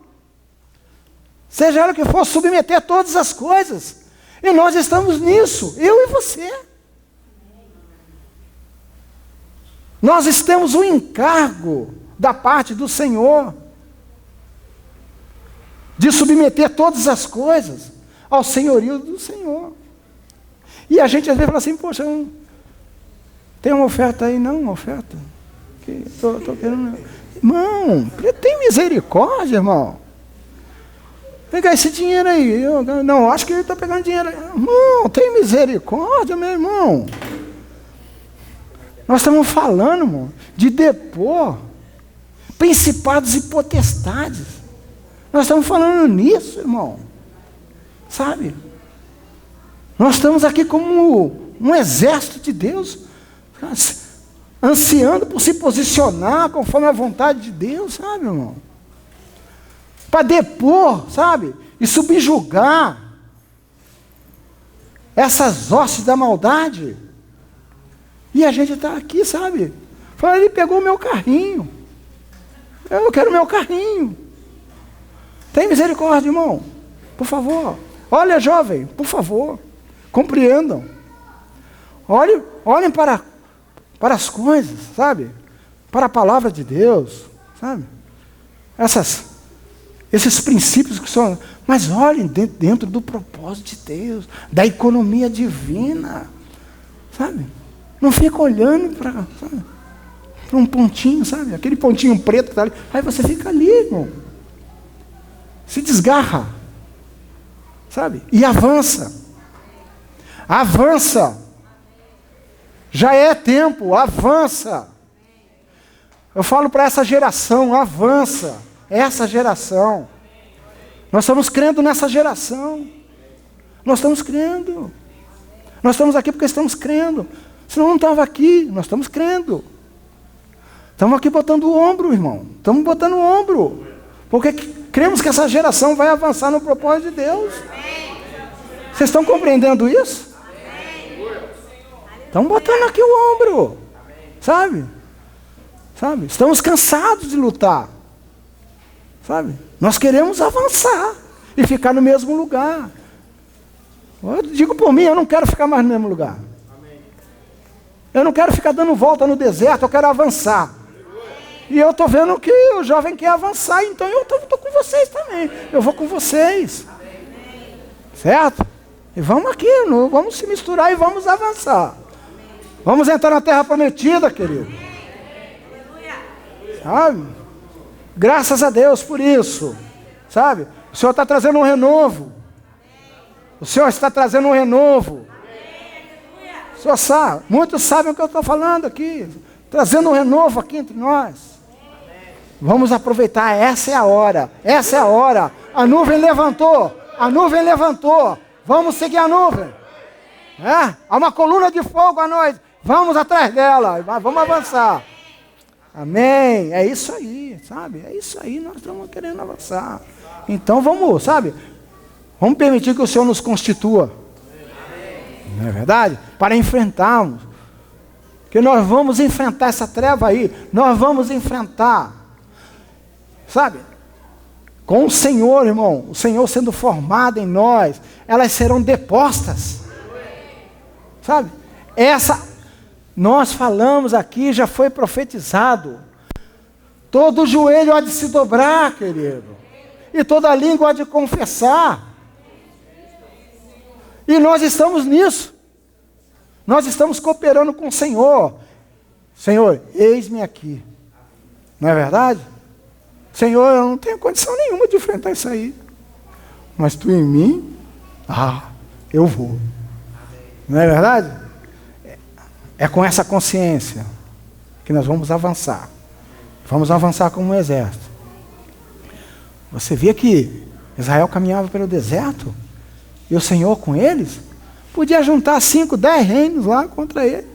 Seja ela que for, submeter todas as coisas. E nós estamos nisso, eu e você. Nós temos o encargo da parte do Senhor de submeter todas as coisas ao senhorio do Senhor. E a gente às vezes fala assim, poxa, tem uma oferta aí? Não, uma oferta. Estou querendo. Irmão, tem misericórdia, irmão. Pegar esse dinheiro aí. Não, acho que ele está pegando dinheiro aí. Irmão, tem misericórdia, meu irmão. Nós estamos falando, irmão, de depor principados e potestades. Nós estamos falando nisso, irmão. Sabe? Nós estamos aqui como um exército de Deus, ansiando por se posicionar conforme a vontade de Deus, sabe, irmão? Para depor, sabe? E subjugar essas hostes da maldade. E a gente está aqui, sabe? Fala, ele pegou o meu carrinho. Eu quero o meu carrinho. Tem misericórdia, irmão? Por favor. Olha, jovem, por favor. Compreendam. Olhem para as coisas, sabe? Para a palavra de Deus, sabe? Esses princípios que são... Mas olhem dentro do propósito de Deus, da economia divina, sabe? Não fica olhando para... para um pontinho, sabe? Aquele pontinho preto que está ali. Aí você fica ali, irmão. Se desgarra, sabe? E avança. Avança. Já é tempo, avança. Eu falo para essa geração, avança. Essa geração. Nós estamos crendo nessa geração. Nós estamos crendo. Nós estamos aqui porque estamos crendo. Senão não estava aqui, nós estamos crendo. Estamos aqui botando o ombro, irmão. Estamos botando o ombro. Porque cremos que essa geração vai avançar no propósito de Deus. Vocês estão compreendendo isso? Estamos botando aqui o ombro. Sabe? Sabe? Estamos cansados de lutar. Sabe? Nós queremos avançar e ficar no mesmo lugar. Eu digo por mim, eu não quero ficar mais no mesmo lugar. Eu não quero ficar dando volta no deserto, eu quero avançar. E eu estou vendo que o jovem quer avançar, então eu estou com vocês também. Eu vou com vocês. Certo? E vamos aqui, vamos se misturar e vamos avançar. Vamos entrar na terra prometida, querido. Sabe? Graças a Deus por isso. Sabe? O Senhor está trazendo um renovo. O Senhor está trazendo um renovo. O Senhor sabe, muitos sabem o que eu estou falando aqui. Trazendo um renovo aqui entre nós. Vamos aproveitar, essa é a hora. Essa é a hora. A nuvem levantou. A nuvem levantou. Vamos seguir a nuvem. Há uma coluna de fogo à noite. Vamos atrás dela. Vamos avançar. Amém. É isso aí, sabe? É isso aí, nós estamos querendo avançar. Então vamos, sabe? Vamos permitir que o Senhor nos constitua. Não é verdade? Para enfrentarmos. Que nós vamos enfrentar essa treva aí. Nós vamos enfrentar. Sabe? Com o Senhor, irmão. O Senhor sendo formado em nós. Elas serão depostas. Sabe? Nós falamos aqui, já foi profetizado. Todo joelho há de se dobrar, querido. E toda língua há de confessar. E nós estamos nisso. Nós estamos cooperando com o Senhor. Senhor, eis-me aqui. Não é verdade? Senhor, eu não tenho condição nenhuma de enfrentar isso aí. Mas tu em mim, eu vou. Não é verdade? É com essa consciência que nós vamos avançar. Vamos avançar como um exército. Você via que Israel caminhava pelo deserto e o Senhor com eles podia juntar 5, 10 reinos lá contra ele.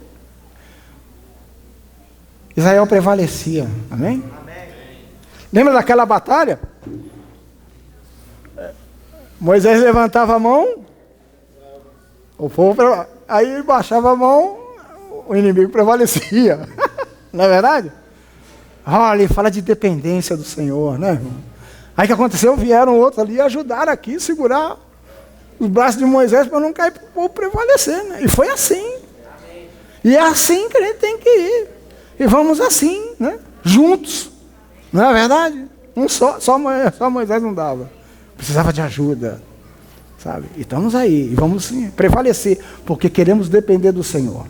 Israel prevalecia. Amém? Amém. Lembra daquela batalha? Moisés levantava a mão, o povo, aí baixava a mão, o inimigo prevalecia. Não é verdade? Olha, ele fala de dependência do Senhor, né, irmão? Aí o que aconteceu? Vieram outros ali ajudar aqui, segurar os braços de Moisés para não cair para o povo prevalecer, né? E foi assim. E é assim que a gente tem que ir. E vamos assim, né? Juntos. Não é verdade? Só Moisés não dava. Precisava de ajuda. Sabe? E estamos aí. E vamos sim, prevalecer. Porque queremos depender do Senhor.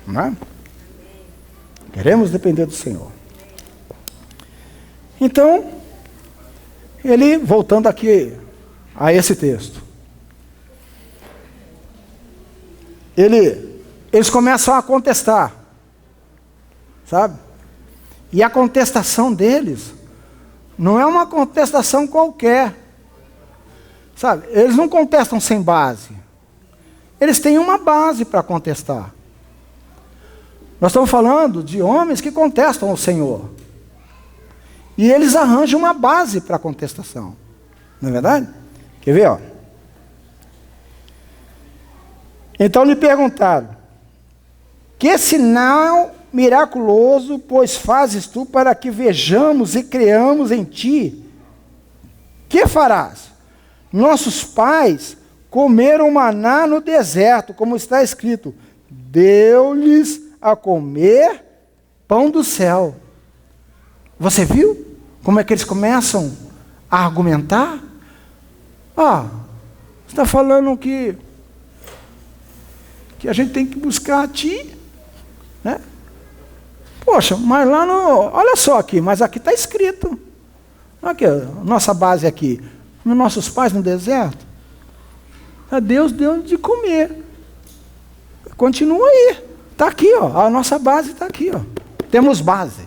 Não é? Queremos depender do Senhor. Então, ele, voltando aqui a esse texto. Eles começam a contestar. Sabe? E a contestação deles não é uma contestação qualquer. Sabe? Eles não contestam sem base. Eles têm uma base para contestar. Nós estamos falando de homens que contestam o Senhor. E eles arranjam uma base para a contestação. Não é verdade? Quer ver? Ó? Então lhe perguntaram: que sinal miraculoso, pois fazes tu para que vejamos e creamos em ti? Que farás? Nossos pais comeram maná no deserto, como está escrito: deu-lhes a comer pão do céu. Você viu como é que eles começam a argumentar? Você está falando que a gente tem que buscar a ti, né? Poxa, mas lá no... Olha só aqui, mas aqui está escrito. Aqui, nossa base aqui. Nos nossos pais no deserto. Deus deu de comer. Continua aí. Está aqui, ó. A nossa base está aqui, ó. Temos base.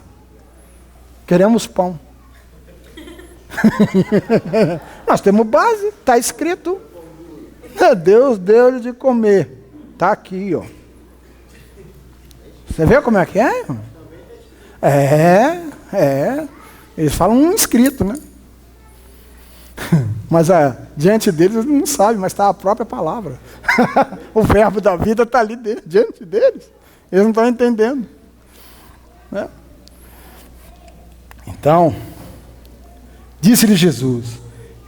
Queremos pão. Nós temos base, está escrito. Deus deu de comer. Está aqui, ó. Você vê como é que é, irmão? Eles falam um escrito, né? Mas diante deles eles não sabem, mas está a própria palavra. O verbo da vida está ali diante deles. Eles não estão entendendo. Né? Então, disse-lhe Jesus: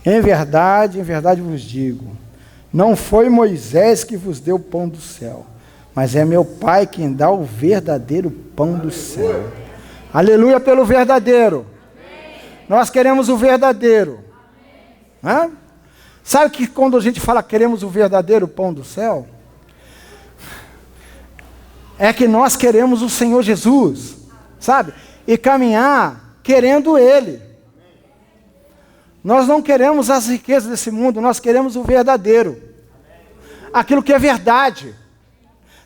em verdade vos digo, não foi Moisés que vos deu o pão do céu, mas é meu Pai quem dá o verdadeiro pão do céu. Aleluia pelo verdadeiro. Nós queremos o verdadeiro. Hã? Sabe que quando a gente fala queremos o verdadeiro pão do céu, é que nós queremos o Senhor Jesus, sabe? E caminhar querendo Ele. Nós não queremos as riquezas desse mundo, nós queremos o verdadeiro. Aquilo que é verdade.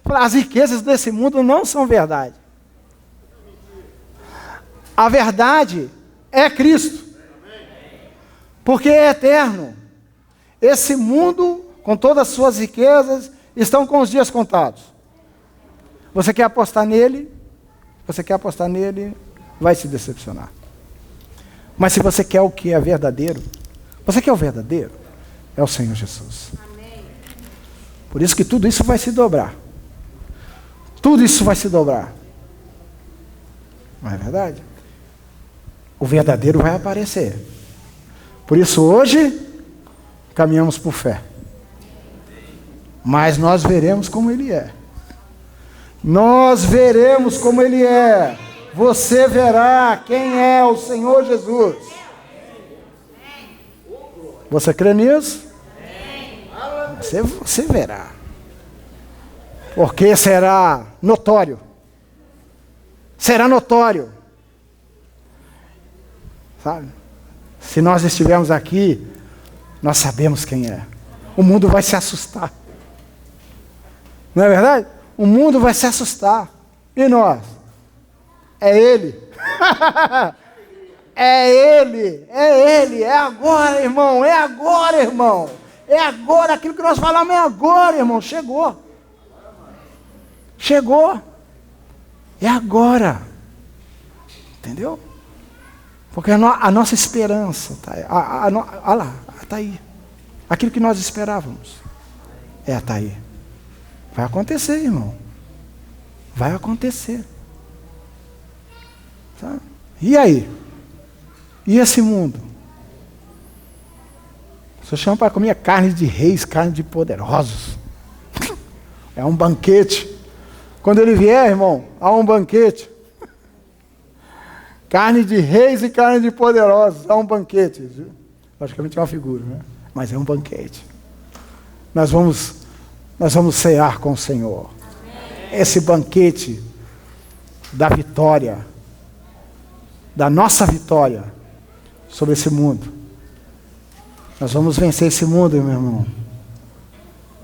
As riquezas desse mundo não são verdade. A verdade é Cristo. Porque é eterno. Esse mundo, com todas as suas riquezas, estão com os dias contados. Você quer apostar nele? Você quer apostar nele? Vai se decepcionar. Mas se você quer o que é verdadeiro, você quer o verdadeiro? É o Senhor Jesus. Amém. Por isso que tudo isso vai se dobrar. Tudo isso vai se dobrar. Não é verdade? O verdadeiro vai aparecer. Por isso hoje, caminhamos por fé. Mas nós veremos como Ele é. Nós veremos como Ele é. Você verá quem é o Senhor Jesus. Você crê nisso? Você verá. Porque será notório. Será notório. Sabe? Se nós estivermos aqui, nós sabemos quem é. O mundo vai se assustar. Não é verdade? O mundo vai se assustar. E nós? É Ele. É Ele. É Ele. É agora, irmão. É agora, irmão. É agora. Aquilo que nós falamos é agora, irmão. Chegou. Chegou. É agora. Entendeu? Porque a nossa esperança está aí. Olha lá, está aí. Aquilo que nós esperávamos. Está aí. Vai acontecer, irmão. Vai acontecer. Sabe? E aí? E esse mundo? O Senhor chama para comer carne de reis, carne de poderosos. É um banquete. Quando Ele vier, irmão, há um banquete. Carne de reis e carne de poderosos. Há um banquete. Logicamente é uma figura, né? Mas é um banquete. Nós vamos cear com o Senhor. Esse banquete da vitória, da nossa vitória sobre esse mundo. Nós vamos vencer esse mundo, meu irmão.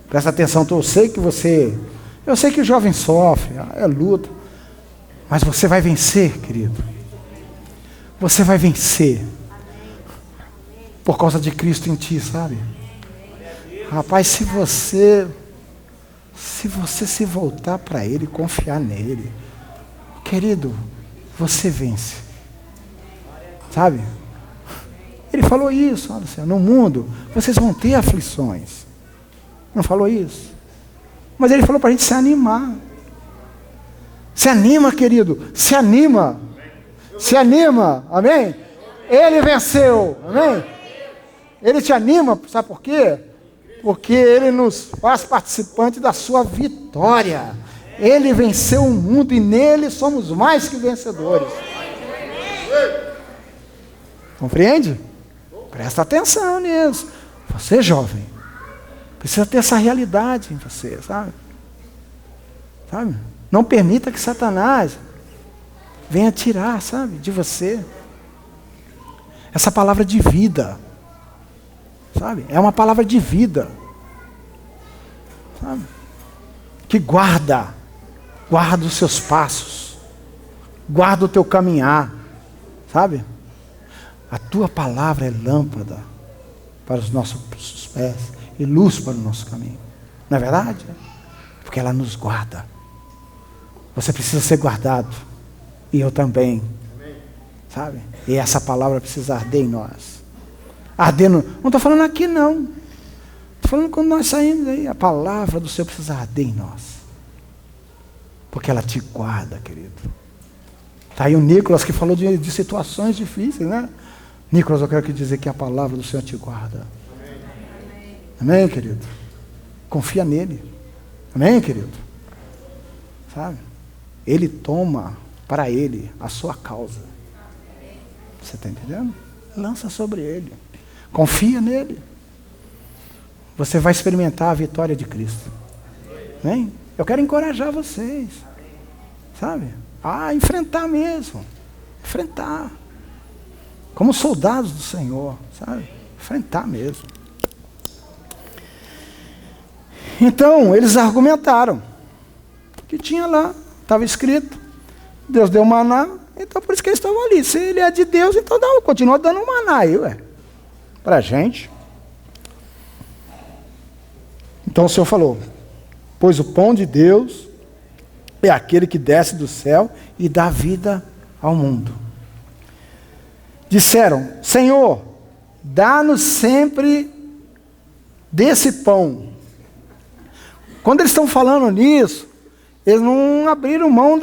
Presta atenção, eu sei que o jovem sofre, é luta, mas você vai vencer, querido. Você vai vencer por causa de Cristo em ti, sabe? Rapaz, se você se voltar para Ele, confiar nele, querido, você vence. Sabe? Ele falou isso, olha, Senhor, no mundo vocês vão ter aflições. Não falou isso? Mas Ele falou para a gente se animar. Se anima, querido, se anima. Se anima, amém? Ele venceu, amém? Ele te anima, sabe por quê? Porque Ele nos faz participante da sua vitória. Ele venceu o mundo e nele somos mais que vencedores. Compreende? Presta atenção nisso. Você, jovem, precisa ter essa realidade em você, sabe? Não permita que Satanás venha tirar, sabe, de você. Essa palavra de vida, sabe? É uma palavra de vida, sabe? Que guarda os seus passos, guarda o teu caminhar, sabe? A tua palavra é lâmpada para os nossos pés e luz para o nosso caminho. Não é verdade? Porque ela nos guarda. Você precisa ser guardado. E eu também. Sabe? E essa palavra precisa arder em nós. Arder no... Não estou falando aqui não. Estou falando quando nós saímos aí. A palavra do Senhor precisa arder em nós. Porque ela te guarda, querido. Está aí o Nicolas que falou de situações difíceis, né? Nicolas, eu quero dizer que a palavra do Senhor te guarda. Amém, querido? Confia nele. Amém, querido? Sabe? Ele toma para ele a sua causa. Você está entendendo? Lança sobre ele. Confia nele. Você vai experimentar a vitória de Cristo. Amém? Eu quero encorajar vocês. Sabe? A enfrentar mesmo. Enfrentar. Como soldados do Senhor, sabe? Enfrentar mesmo. Então, eles argumentaram. Que tinha lá, estava escrito. Deus deu maná, então por isso que eles estavam ali. Se ele é de Deus, então continua dando maná aí, ué. Pra gente. Então o Senhor falou, pois o pão de Deus é aquele que desce do céu e dá vida ao mundo. Disseram, Senhor, dá-nos sempre desse pão. Quando eles estão falando nisso, eles não abriram mão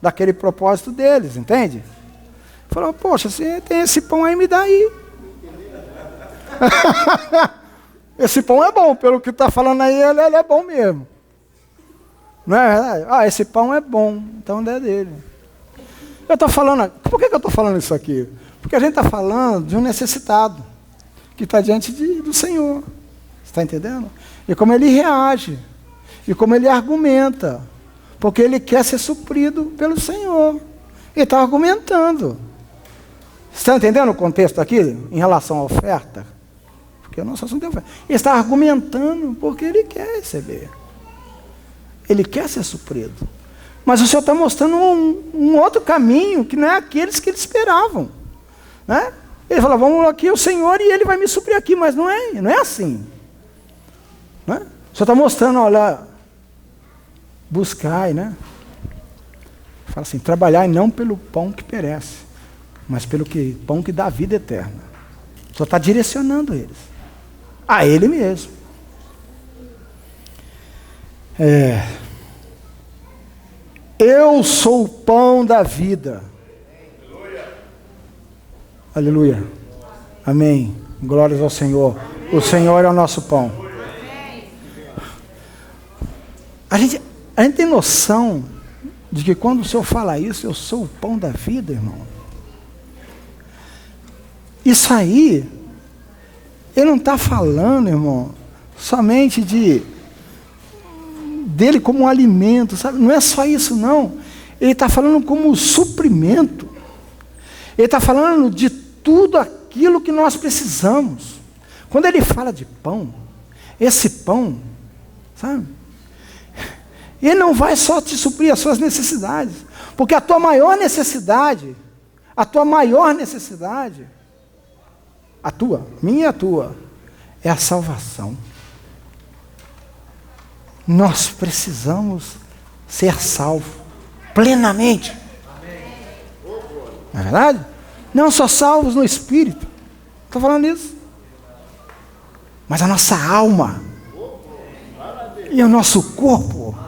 daquele propósito deles, entende? Falaram, poxa, se tem esse pão aí, me dá aí. Esse pão é bom, pelo que está falando aí, ele é bom mesmo. Não é verdade? Ah, esse pão é bom, então é dele. Eu estou falando, por que eu estou falando isso aqui? Porque a gente está falando de um necessitado, que está diante do Senhor. Você está entendendo? E como ele reage, e como ele argumenta, porque ele quer ser suprido pelo Senhor. Ele está argumentando. Você está entendendo o contexto aqui, em relação à oferta? Porque o nosso assunto é oferta. Ele está argumentando porque ele quer receber. Ele quer ser suprido. Mas o Senhor está mostrando um outro caminho, que não é aqueles que eles esperavam. Né? Ele fala, vamos aqui o Senhor e ele vai me suprir aqui, mas não é assim. Né? O Senhor está mostrando, olha, buscai, né? Fala assim, trabalhai não pelo pão que perece, mas pelo pão que dá vida eterna. O Senhor está direcionando eles. A Ele mesmo. Eu sou o pão da vida. Aleluia. Amém. Glórias ao Senhor. O Senhor é o nosso pão. A gente tem noção de que quando o Senhor fala isso, eu sou o pão da vida, irmão. Isso aí, ele não está falando, irmão, somente dele como um alimento, sabe? Não é só isso, não. Ele está falando como suprimento. Ele está falando de tudo aquilo que nós precisamos. Quando ele fala de pão, esse pão, sabe? Ele não vai só te suprir as suas necessidades, porque a tua maior necessidade, minha e a tua, é a salvação. Nós precisamos ser salvos plenamente. Não é verdade? Não só salvos no espírito, estou falando isso, mas a nossa alma e o nosso corpo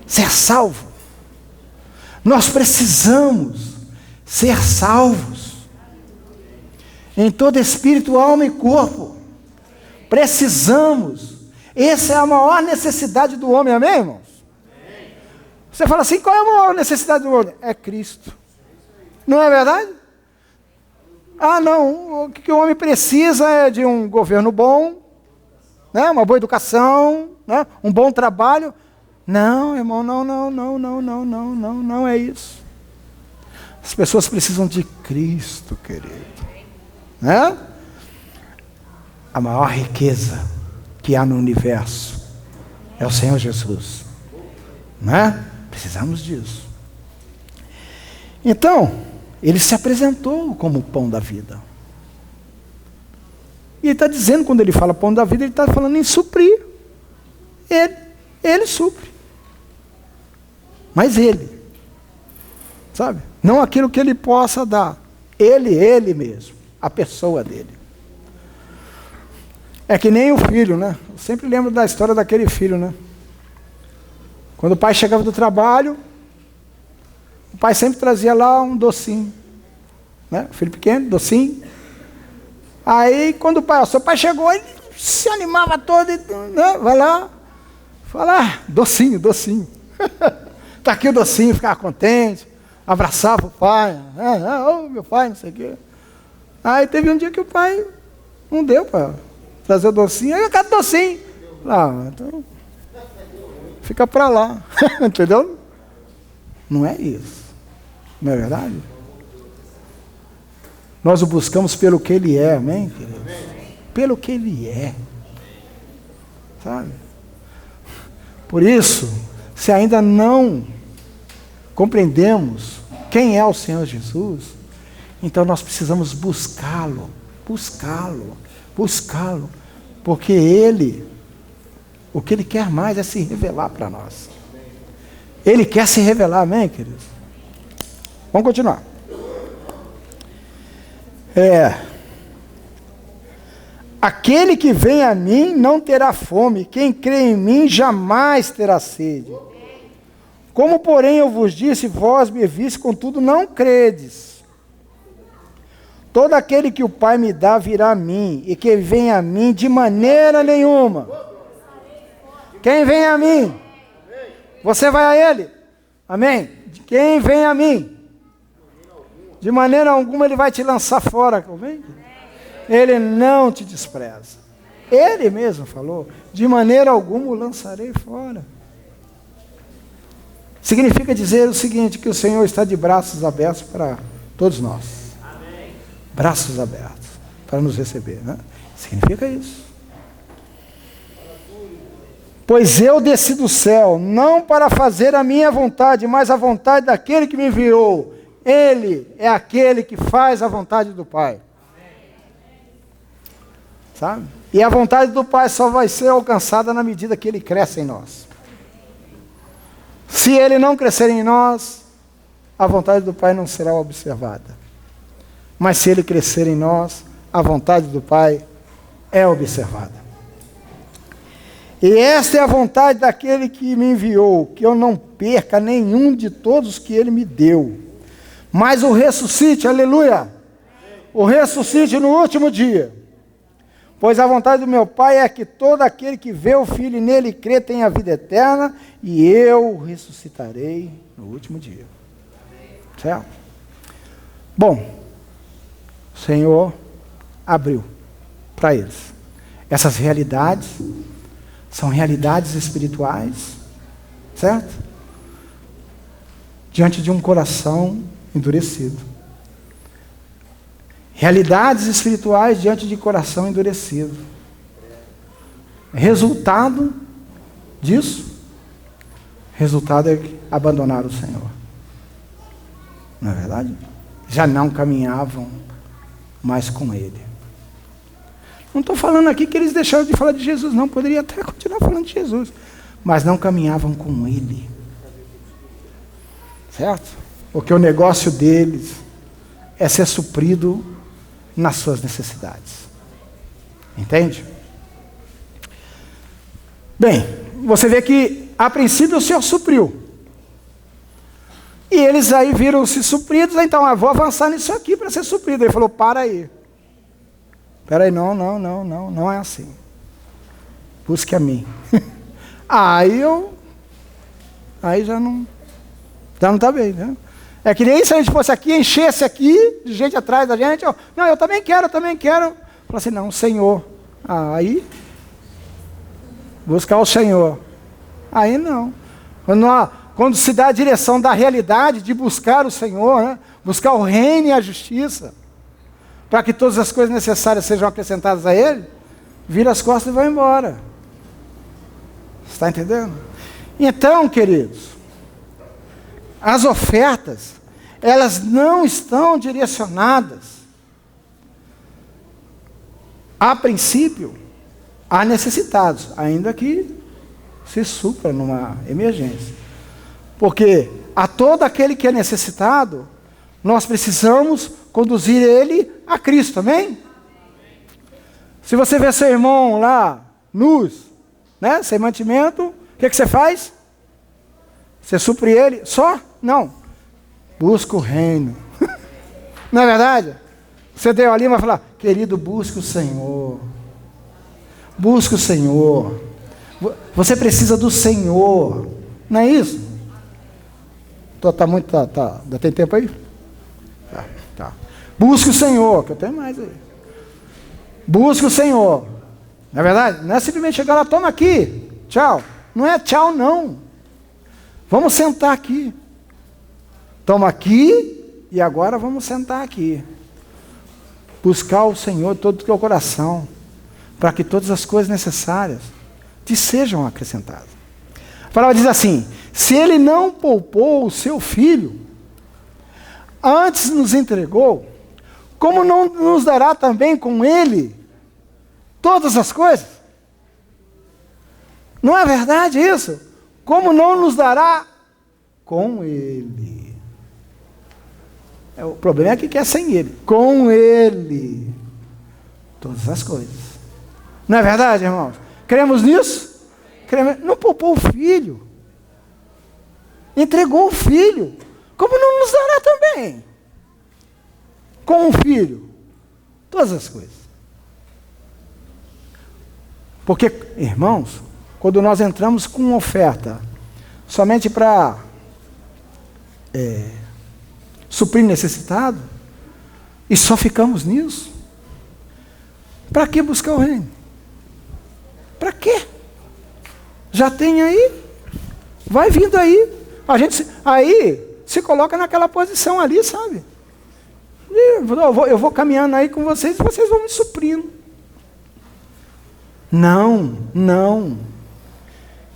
ser salvo. Nós precisamos ser salvos em todo espírito, alma e corpo. Precisamos. Essa é a maior necessidade do homem, amém, irmãos? Amém. Você fala assim, qual é a maior necessidade do homem? É Cristo. Não é verdade? Ah, não, o que o homem precisa é de um governo bom, né? Uma boa educação, né? Um bom trabalho. Não, irmão, não é isso. As pessoas precisam de Cristo, querido. Né? A maior riqueza que há no universo é o Senhor Jesus. Né? Precisamos disso. Então, ele se apresentou como o pão da vida. E ele está dizendo, quando ele fala pão da vida, ele está falando em suprir. Ele supre. Mas ele, sabe? Não aquilo que ele possa dar. Ele mesmo, a pessoa dele. É que nem o filho, né? Eu sempre lembro da história daquele filho, né? Quando o pai chegava do trabalho, o pai sempre trazia lá um docinho. Né? O filho pequeno, docinho. Aí, quando o seu pai chegou, ele se animava todo, né? Vai lá, fala, docinho. Está aqui o docinho, ficava contente, abraçava o pai, meu pai, não sei o quê. Aí teve um dia que o pai não deu para trazer o docinho, aí eu quero docinho. Então, fica para lá, entendeu? Não é isso, não é verdade? Nós o buscamos pelo que ele é, amém, queridos? Pelo que ele é, sabe? Por isso, se ainda não compreendemos quem é o Senhor Jesus, então nós precisamos buscá-lo, porque Ele, o que Ele quer mais é se revelar para nós. Ele quer se revelar, amém, queridos? Vamos continuar. Aquele que vem a mim não terá fome, quem crê em mim jamais terá sede. Como, porém, eu vos disse, vós me viste, contudo não credes. Todo aquele que o Pai me dá virá a mim, e quem vem a mim de maneira nenhuma. Quem vem a mim? Você vai a ele? Amém? Quem vem a mim? De maneira alguma ele vai te lançar fora. Amém? Ele não te despreza. Ele mesmo falou, de maneira alguma o lançarei fora. Significa dizer o seguinte, que o Senhor está de braços abertos para todos nós. Amém. Braços abertos para nos receber, né? Significa isso. Pois eu desci do céu, não para fazer a minha vontade, mas a vontade daquele que me enviou. Ele é aquele que faz a vontade do Pai. Sabe? E a vontade do Pai só vai ser alcançada na medida que Ele cresce em nós. Se Ele não crescer em nós, a vontade do Pai não será observada. Mas se Ele crescer em nós, a vontade do Pai é observada. E esta é a vontade daquele que me enviou, que eu não perca nenhum de todos que Ele me deu, mas o ressuscite, aleluia, o ressuscite no último dia. Pois a vontade do meu Pai é que todo aquele que vê o Filho e nele crê tenha a vida eterna, e eu ressuscitarei no último dia. Certo? Bom, o Senhor abriu para eles. Essas realidades são realidades espirituais, certo? Diante de um coração endurecido. Realidades espirituais diante de coração endurecido. Resultado disso, resultado é abandonar o Senhor. Não é verdade? Já não caminhavam mais com Ele. Não estou falando aqui que eles deixaram de falar de Jesus, não. Poderia até continuar falando de Jesus. Mas não caminhavam com Ele. Certo? Porque o negócio deles é ser suprido nas suas necessidades. Entende? Bem, você vê que a princípio o Senhor supriu. E eles aí viram-se supridos, então vou avançar nisso aqui para ser suprido. Ele falou, para aí. Espera aí, não é assim. Busque a mim. Aí já não está bem, né? É que nem se a gente fosse aqui, enchesse aqui, de gente atrás da gente, não, eu também quero. Fala assim, não, Senhor. Aí, buscar o Senhor. Aí não. Quando quando se dá a direção da realidade de buscar o Senhor, né? Buscar o reino e a justiça, para que todas as coisas necessárias sejam acrescentadas a Ele, vira as costas e vai embora. Está entendendo? Então, queridos, as ofertas, elas não estão direcionadas, a princípio, a necessitados, ainda que se supra numa emergência. Porque a todo aquele que é necessitado, nós precisamos conduzir ele a Cristo, amém? Se você vê seu irmão lá, nus, né, sem mantimento, o que você faz? Você supre ele só? Não. Busca o reino. Não é verdade? Você deu ali e vai falar, querido, busque o Senhor. Busque o Senhor. Você precisa do Senhor. Não é isso? Ainda tem tempo aí? Tá. Busque o Senhor, que eu tenho mais aí. Busque o Senhor. Não é verdade? Não é simplesmente chegar lá, toma aqui, tchau. Não é tchau, não. Vamos sentar aqui. Toma aqui e agora vamos sentar aqui. Buscar o Senhor de todo o teu coração, para que todas as coisas necessárias te sejam acrescentadas. A palavra diz assim: se Ele não poupou o seu Filho, antes nos entregou, como não nos dará também com Ele todas as coisas? Não é verdade isso? Como não nos dará com Ele? O problema é que é sem Ele. Com Ele todas as coisas. Não é verdade, irmãos? Cremos nisso? Cremos. Não poupou o Filho. Entregou o Filho. Como não nos dará também com o Filho todas as coisas? Porque, irmãos, quando nós entramos com uma oferta somente para suprir necessitado, e só ficamos nisso, para que buscar o reino? Para quê? Já tem aí, vai vindo aí, a gente aí se coloca naquela posição ali, sabe? Eu vou caminhando aí com vocês e vocês vão me suprindo. Não.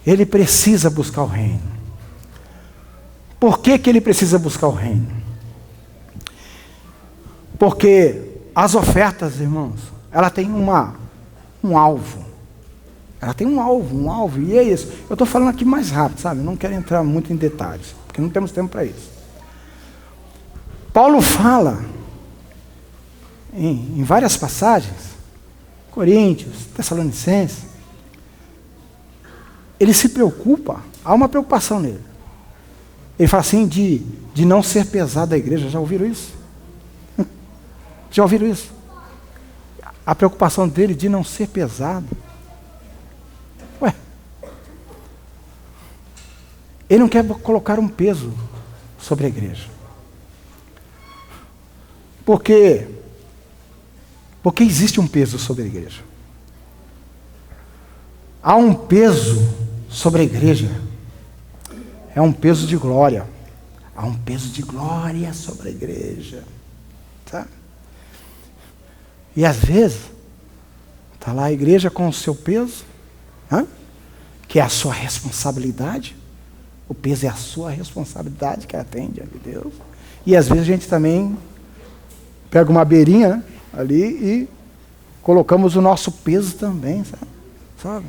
Ele precisa buscar o reino. Por que ele precisa buscar o reino? Porque as ofertas, irmãos, ela tem um alvo. Ela tem um alvo, e é isso. Eu estou falando aqui mais rápido, sabe? Não quero entrar muito em detalhes, porque não temos tempo para isso. Paulo fala, em várias passagens, Coríntios, Tessalonicenses, ele se preocupa, há uma preocupação nele. Ele fala assim, de não ser pesado a igreja. Já ouviram isso? Já ouviram isso? A preocupação dele de não ser pesado. Ué, ele não quer colocar um peso sobre a igreja. Porque existe um peso sobre a igreja. Há um peso sobre a igreja. É um peso de glória. Há um peso de glória sobre a igreja. Tá? E às vezes, está lá a igreja com o seu peso, que é a sua responsabilidade. O peso é a sua responsabilidade que atende diante de Deus. E às vezes a gente também pega uma beirinha, né, ali e colocamos o nosso peso também, sabe?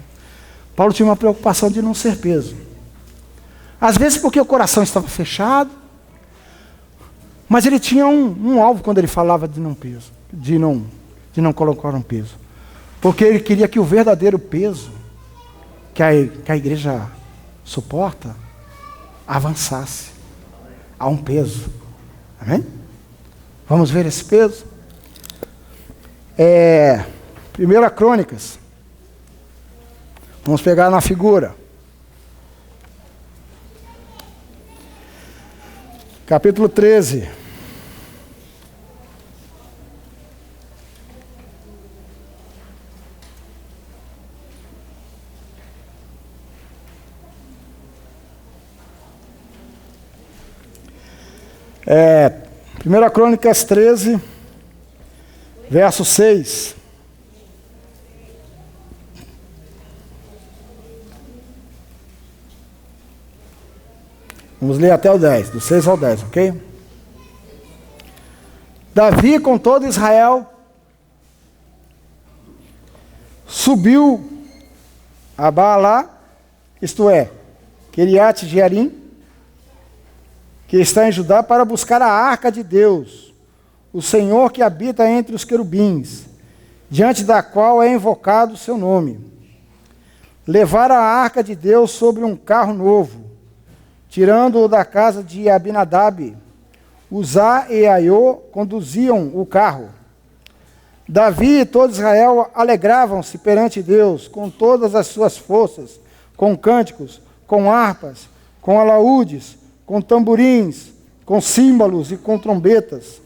Paulo tinha uma preocupação de não ser peso. Às vezes porque o coração estava fechado, mas ele tinha um alvo quando ele falava de não colocar um peso. Porque ele queria que o verdadeiro peso que a igreja suporta avançasse. Há um peso. Amém? Vamos ver esse peso? 1 Crônicas. Vamos pegar na figura. Capítulo 13. 1 Crônicas 13, verso 6. Vamos ler até o 10, do 6 ao 10, ok? Davi, com todo Israel, subiu a Baalá, isto é, Quiriate Jearim, que está em Judá, para buscar a arca de Deus, o Senhor que habita entre os querubins, diante da qual é invocado o seu nome. Levaram a arca de Deus sobre um carro novo, tirando-o da casa de Abinadab. Uzá e Aiô conduziam o carro. Davi e todo Israel alegravam-se perante Deus com todas as suas forças, com cânticos, com harpas, com alaúdes, com tamborins, com símbolos e com trombetas.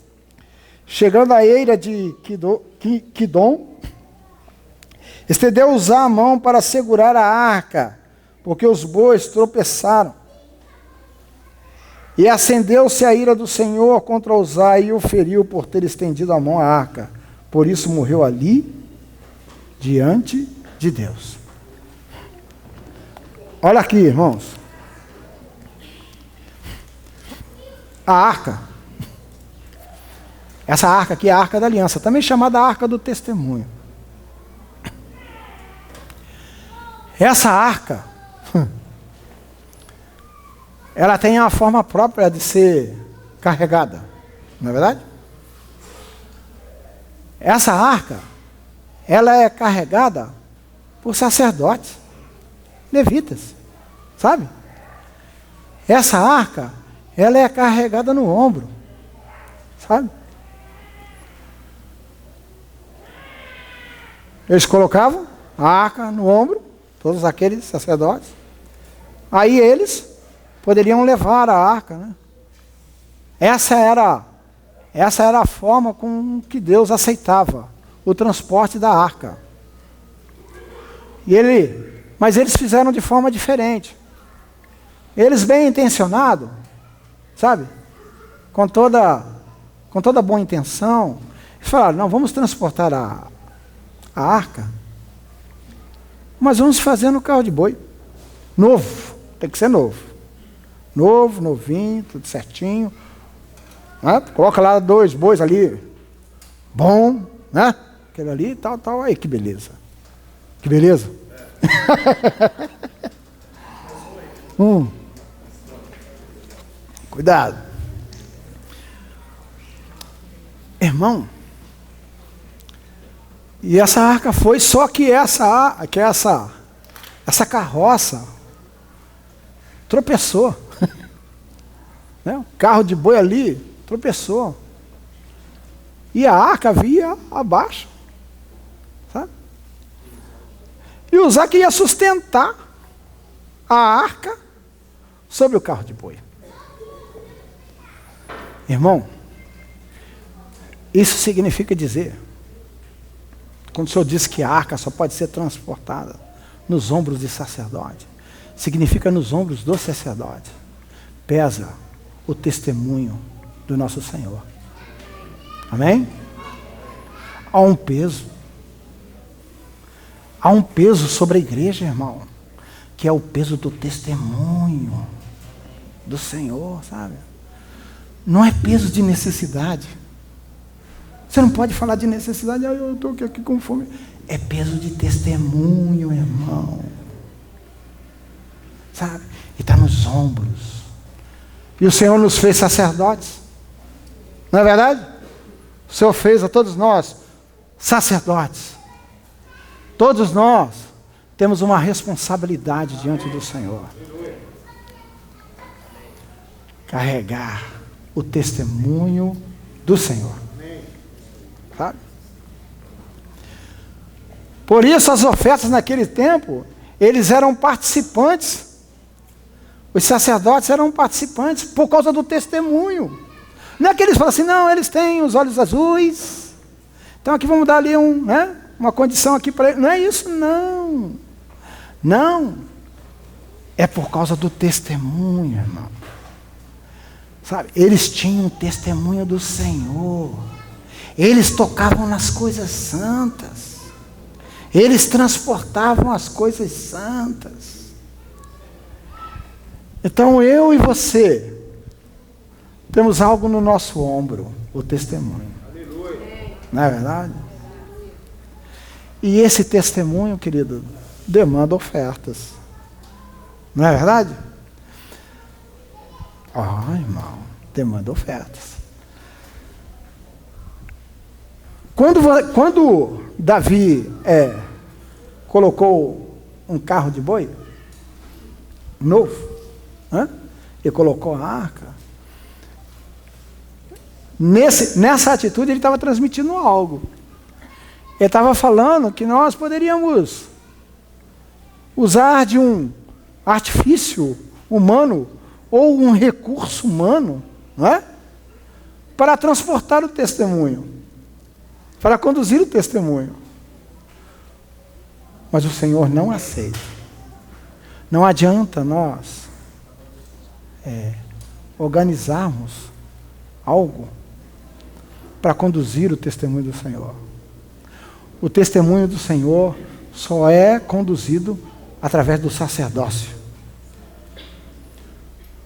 Chegando à eira de Quidom, estendeu Uzá a mão para segurar a arca, porque os bois tropeçaram. E acendeu-se a ira do Senhor contra Uzá e o feriu por ter estendido a mão à arca. Por isso morreu ali, diante de Deus. Olha aqui, irmãos. A arca. Essa arca aqui é a arca da aliança, também chamada arca do testemunho. Essa arca, ela tem a forma própria de ser carregada, não é verdade? Essa arca, ela é carregada por sacerdotes, levitas, sabe? Essa arca, ela é carregada no ombro, sabe? Eles colocavam a arca no ombro, todos aqueles sacerdotes, aí eles poderiam levar a arca, né? Essa era a forma com que Deus aceitava o transporte da arca. Mas eles fizeram de forma diferente. Eles bem intencionados, sabe? Com toda boa intenção, eles falaram: não, vamos transportar a arca, mas vamos fazer no carro de boi. Novo, tem que ser novo. Novo, novinho, tudo certinho. Né? Coloca lá 2 bois ali. Bom, né? Aquele ali, tal. Aí, que beleza. Que beleza. Cuidado. Irmão, e essa arca foi, só que essa carroça tropeçou. Né? O carro de boi ali tropeçou. E a arca via abaixo. Sabe? E Uzá queria sustentar a arca sobre o carro de boi. Irmão, isso significa dizer, quando o Senhor diz que a arca só pode ser transportada nos ombros de sacerdote, significa nos ombros do sacerdote. Pesa o testemunho do nosso Senhor. Amém? Há um peso. Há um peso sobre a igreja, irmão, que é o peso do testemunho do Senhor, sabe? Não é peso de necessidade. Você não pode falar de necessidade, eu estou aqui com fome. É peso de testemunho, irmão. Sabe? E está nos ombros. E o Senhor nos fez sacerdotes. Não é verdade? O Senhor fez a todos nós sacerdotes. Todos nós temos uma responsabilidade diante do Senhor. Carregar o testemunho do Senhor. Sabe? Por isso as ofertas naquele tempo, eles eram participantes. Os sacerdotes eram participantes por causa do testemunho. Não é que eles falam assim: não, eles têm os olhos azuis, então aqui vamos dar ali uma condição aqui para eles. Não é isso, não. Não. É por causa do testemunho, irmão. Sabe? Eles tinham testemunho do Senhor. Eles tocavam nas coisas santas. Eles transportavam as coisas santas. Então eu e você temos algo no nosso ombro, o testemunho. Não é verdade? E esse testemunho, querido, demanda ofertas. Não é verdade? Irmão, demanda ofertas. Quando Davi colocou um carro de boi novo, e colocou a arca, nessa atitude ele estava transmitindo algo. Ele estava falando que nós poderíamos usar de um artifício humano ou um recurso humano, não é? Para transportar o testemunho, para conduzir o testemunho. Mas o Senhor não aceita. Não adianta nós organizarmos algo para conduzir o testemunho do Senhor. O testemunho do Senhor só é conduzido através do sacerdócio.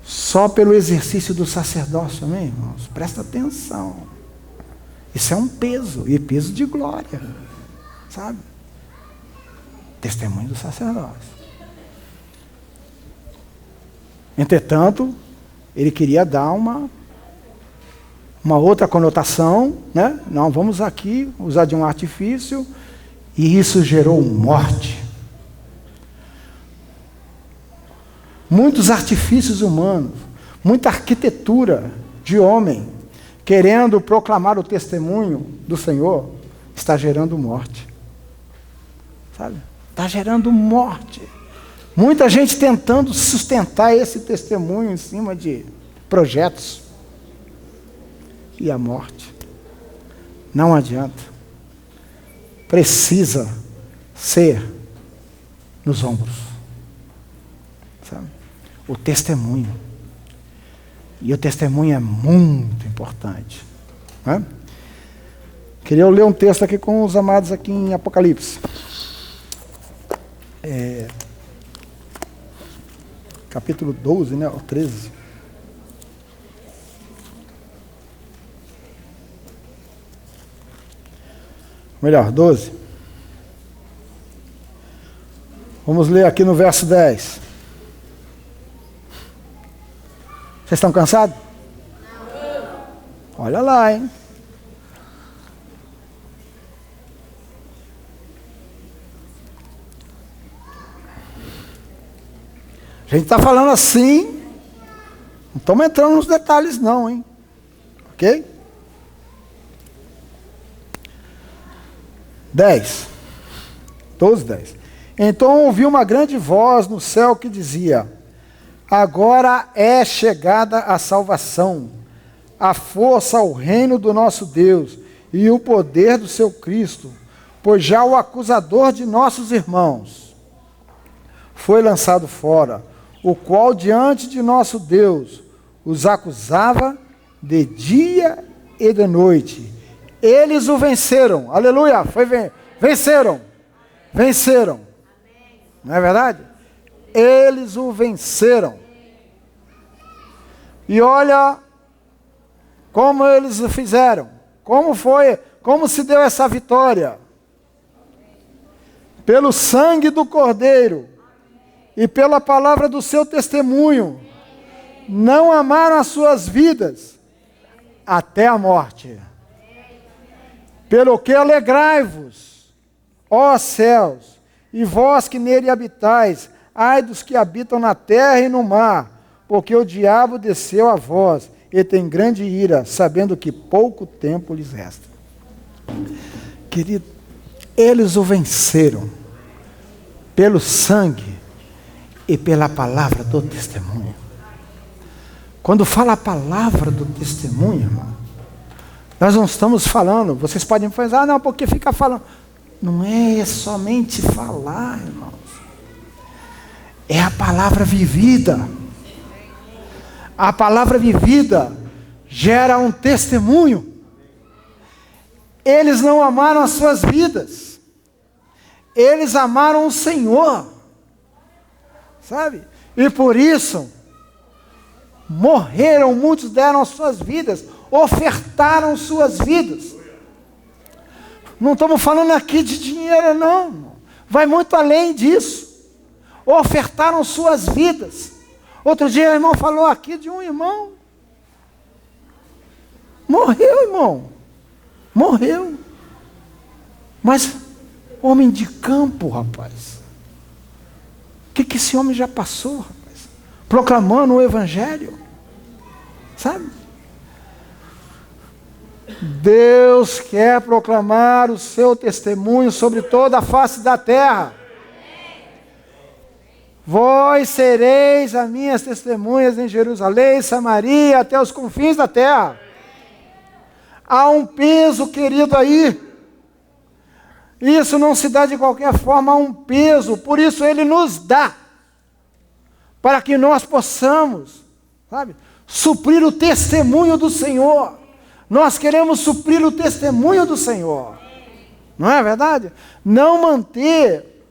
Só pelo exercício do sacerdócio, amém, irmãos? Presta atenção. Isso é um peso, e peso de glória, sabe? Testemunho do sacerdócio. Entretanto, ele queria dar uma outra conotação, né? Não, vamos aqui usar de um artifício, e isso gerou morte. Muitos artifícios humanos, muita arquitetura de homem, querendo proclamar o testemunho do Senhor, está gerando morte. Sabe? Está gerando morte. Muita gente tentando sustentar esse testemunho em cima de projetos. E a morte. Não adianta. Precisa ser nos ombros. Sabe? O testemunho. E o testemunho é muito importante. Né? Queria ler um texto aqui com os amados aqui em Apocalipse. Capítulo 12, né? Ou 13. Melhor, 12. Vamos ler aqui no verso 10. Vocês estão cansados? Não. Olha lá, hein? A gente está falando assim, não estamos entrando nos detalhes não, hein? Ok? 10. 12, 10. Então ouvi uma grande voz no céu que dizia: agora é chegada a salvação, a força, o reino do nosso Deus e o poder do seu Cristo, pois já o acusador de nossos irmãos foi lançado fora, o qual diante de nosso Deus os acusava de dia e de noite. Eles o venceram, aleluia, venceram, não é verdade? Eles o venceram. E olha como eles o fizeram, como se deu essa vitória. Pelo sangue do Cordeiro e pela palavra do seu testemunho, não amaram as suas vidas até a morte. Pelo que alegrai-vos, ó céus, e vós que nele habitais, ai dos que habitam na terra e no mar, porque o diabo desceu a vós, e tem grande ira, sabendo que pouco tempo lhes resta. Querido, eles o venceram, pelo sangue e pela palavra do testemunho. Quando fala a palavra do testemunho, irmão, nós não estamos falando, vocês podem pensar, não, porque fica falando. Não é somente falar, irmãos. É a palavra vivida. A palavra vivida gera um testemunho. Eles não amaram as suas vidas. Eles amaram o Senhor. Sabe? E por isso, morreram, muitos deram as suas vidas, ofertaram suas vidas. Não estamos falando aqui de dinheiro, não. Vai muito além disso. Ofertaram suas vidas. Outro dia o irmão falou aqui de um irmão. Morreu, irmão. Morreu. Mas, homem de campo, rapaz. O que esse homem já passou, rapaz? Proclamando o Evangelho. Sabe? Deus quer proclamar o seu testemunho sobre toda a face da terra. Vós sereis as minhas testemunhas em Jerusalém, Samaria, até os confins da terra. Há um peso, querido, aí. Isso não se dá de qualquer forma, há um peso. Por isso Ele nos dá. Para que nós possamos, sabe, suprir o testemunho do Senhor. Nós queremos suprir o testemunho do Senhor. Não é verdade? Não manter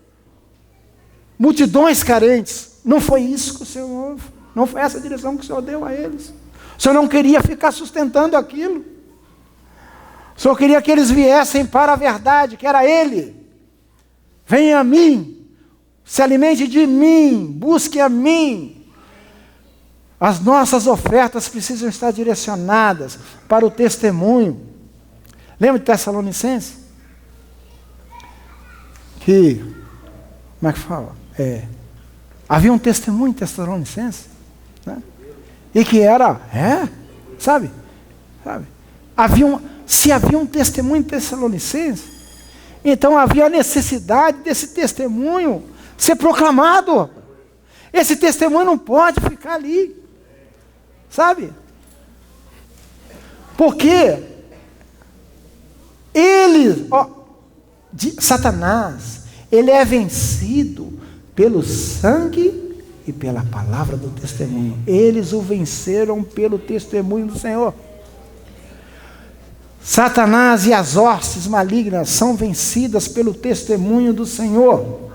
multidões carentes. Não foi isso que o Senhor, não foi essa a direção que o Senhor deu a eles. O Senhor não queria ficar sustentando aquilo. O Senhor queria que eles viessem para a verdade, que era Ele. Venha a mim, se alimente de mim, busque a mim. As nossas ofertas precisam estar direcionadas para o testemunho. Lembra de Tessalonicenses? Que, como é que fala? Havia um testemunho em Tessalonicenses, né? E que era, sabe? Se havia um testemunho em Tessalonicenses, então havia a necessidade desse testemunho ser proclamado. Esse testemunho não pode ficar ali, sabe? Porque Satanás, ele é vencido pelo sangue e pela palavra do testemunho. Eles o venceram pelo testemunho do Senhor. Satanás e as hostes malignas são vencidas pelo testemunho do Senhor.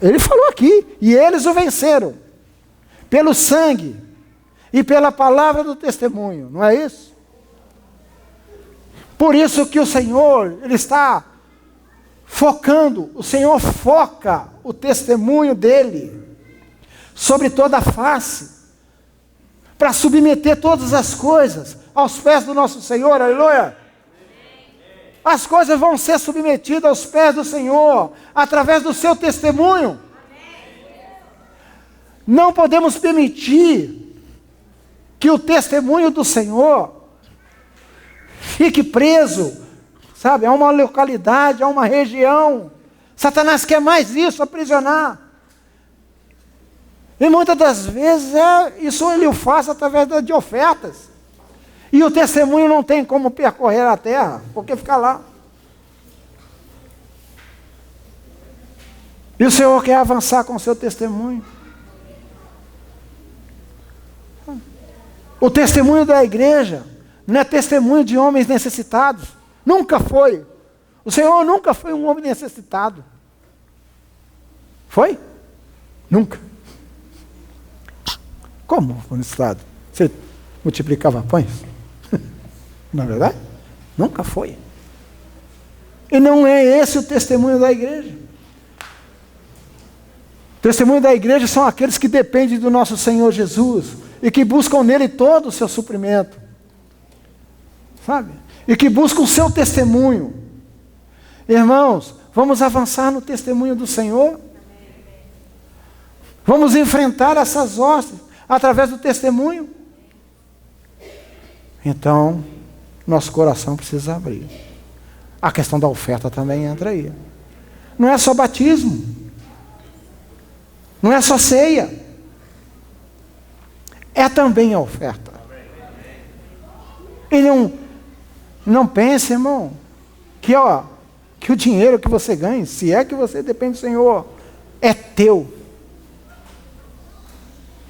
Ele falou aqui, e eles o venceram pelo sangue e pela palavra do testemunho, não é isso? Por isso que o Senhor, Ele está focando, o Senhor foca o testemunho dEle sobre toda a face, para submeter todas as coisas aos pés do nosso Senhor, aleluia. As coisas vão ser submetidas aos pés do Senhor, através do seu testemunho. Não podemos permitir que o testemunho do Senhor fique preso, sabe, a uma localidade, a uma região. Satanás quer mais isso, aprisionar. E muitas das vezes isso ele o faz através de ofertas. E o testemunho não tem como percorrer a terra, porque fica lá. E o Senhor quer avançar com o seu testemunho. O testemunho da igreja não é testemunho de homens necessitados. Nunca foi. O Senhor nunca foi um homem necessitado. Foi? Nunca. Como necessitado? Você multiplicava pães? Não é verdade? Nunca foi. E não é esse o testemunho da igreja. O testemunho da igreja são aqueles que dependem do nosso Senhor Jesus e que buscam nele todo o seu suprimento. Sabe? E que buscam o seu testemunho. Irmãos, vamos avançar no testemunho do Senhor? Vamos enfrentar essas hostes através do testemunho? Então, nosso coração precisa abrir. A questão da oferta também entra aí. Não é só batismo. Não é só ceia. É também a oferta. E não pense, irmão, que o dinheiro que você ganha, se é que você depende do Senhor, é teu.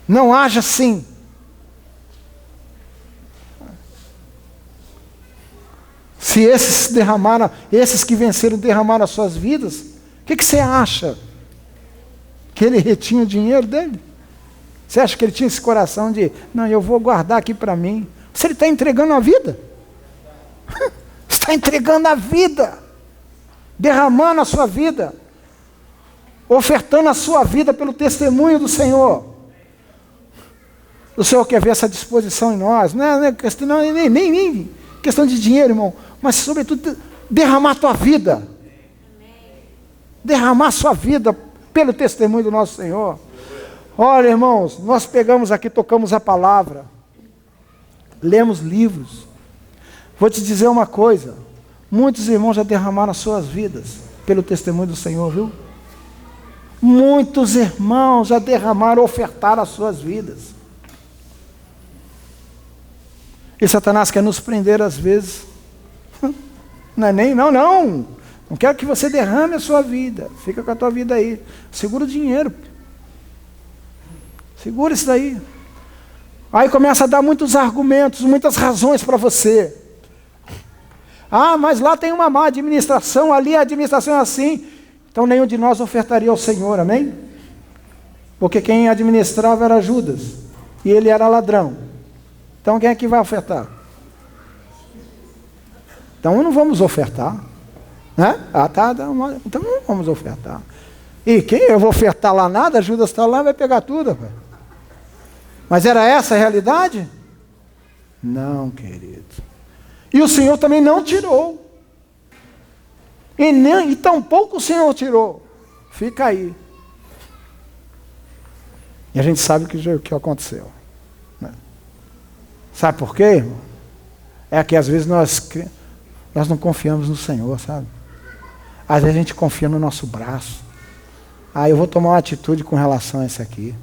Não haja assim. Se esses derramaram, esses que venceram derramaram as suas vidas, o que você acha? Que ele retinha o dinheiro dele? Você acha que ele tinha esse coração de, não, eu vou guardar aqui para mim? Se ele está entregando a vida. Está entregando a vida. Derramando a sua vida. Ofertando a sua vida pelo testemunho do Senhor. O Senhor quer ver essa disposição em nós. Não é questão, nem questão de dinheiro, irmão. Mas, sobretudo, derramar a tua vida. Derramar a sua vida pelo testemunho do nosso Senhor. Olha, irmãos, nós pegamos aqui, tocamos a palavra. Lemos livros. Vou te dizer uma coisa. Muitos irmãos já derramaram as suas vidas pelo testemunho do Senhor, viu? Muitos irmãos já derramaram, ofertaram as suas vidas. E Satanás quer nos prender às vezes. Não é nem, não quero que você derrame a sua vida. Fica com a tua vida aí. Segura o dinheiro. Segura isso daí. Aí começa a dar muitos argumentos, muitas razões para você. Ah, mas lá tem uma má administração, ali a administração é assim. Então nenhum de nós ofertaria ao Senhor, amém? Porque quem administrava era Judas. E ele era ladrão. Então quem é que vai ofertar? Então não vamos ofertar. Né? Então não vamos ofertar. E quem eu vou ofertar lá nada, Judas está lá, vai pegar tudo. Rapaz. Mas era essa a realidade? Não, querido. E o Senhor também não tirou. E tampouco o Senhor tirou. Fica aí. E a gente sabe o que aconteceu. Né? Sabe por quê, irmão? É que às vezes nós não confiamos no Senhor, sabe? Às vezes a gente confia no nosso braço. Eu vou tomar uma atitude com relação a isso aqui.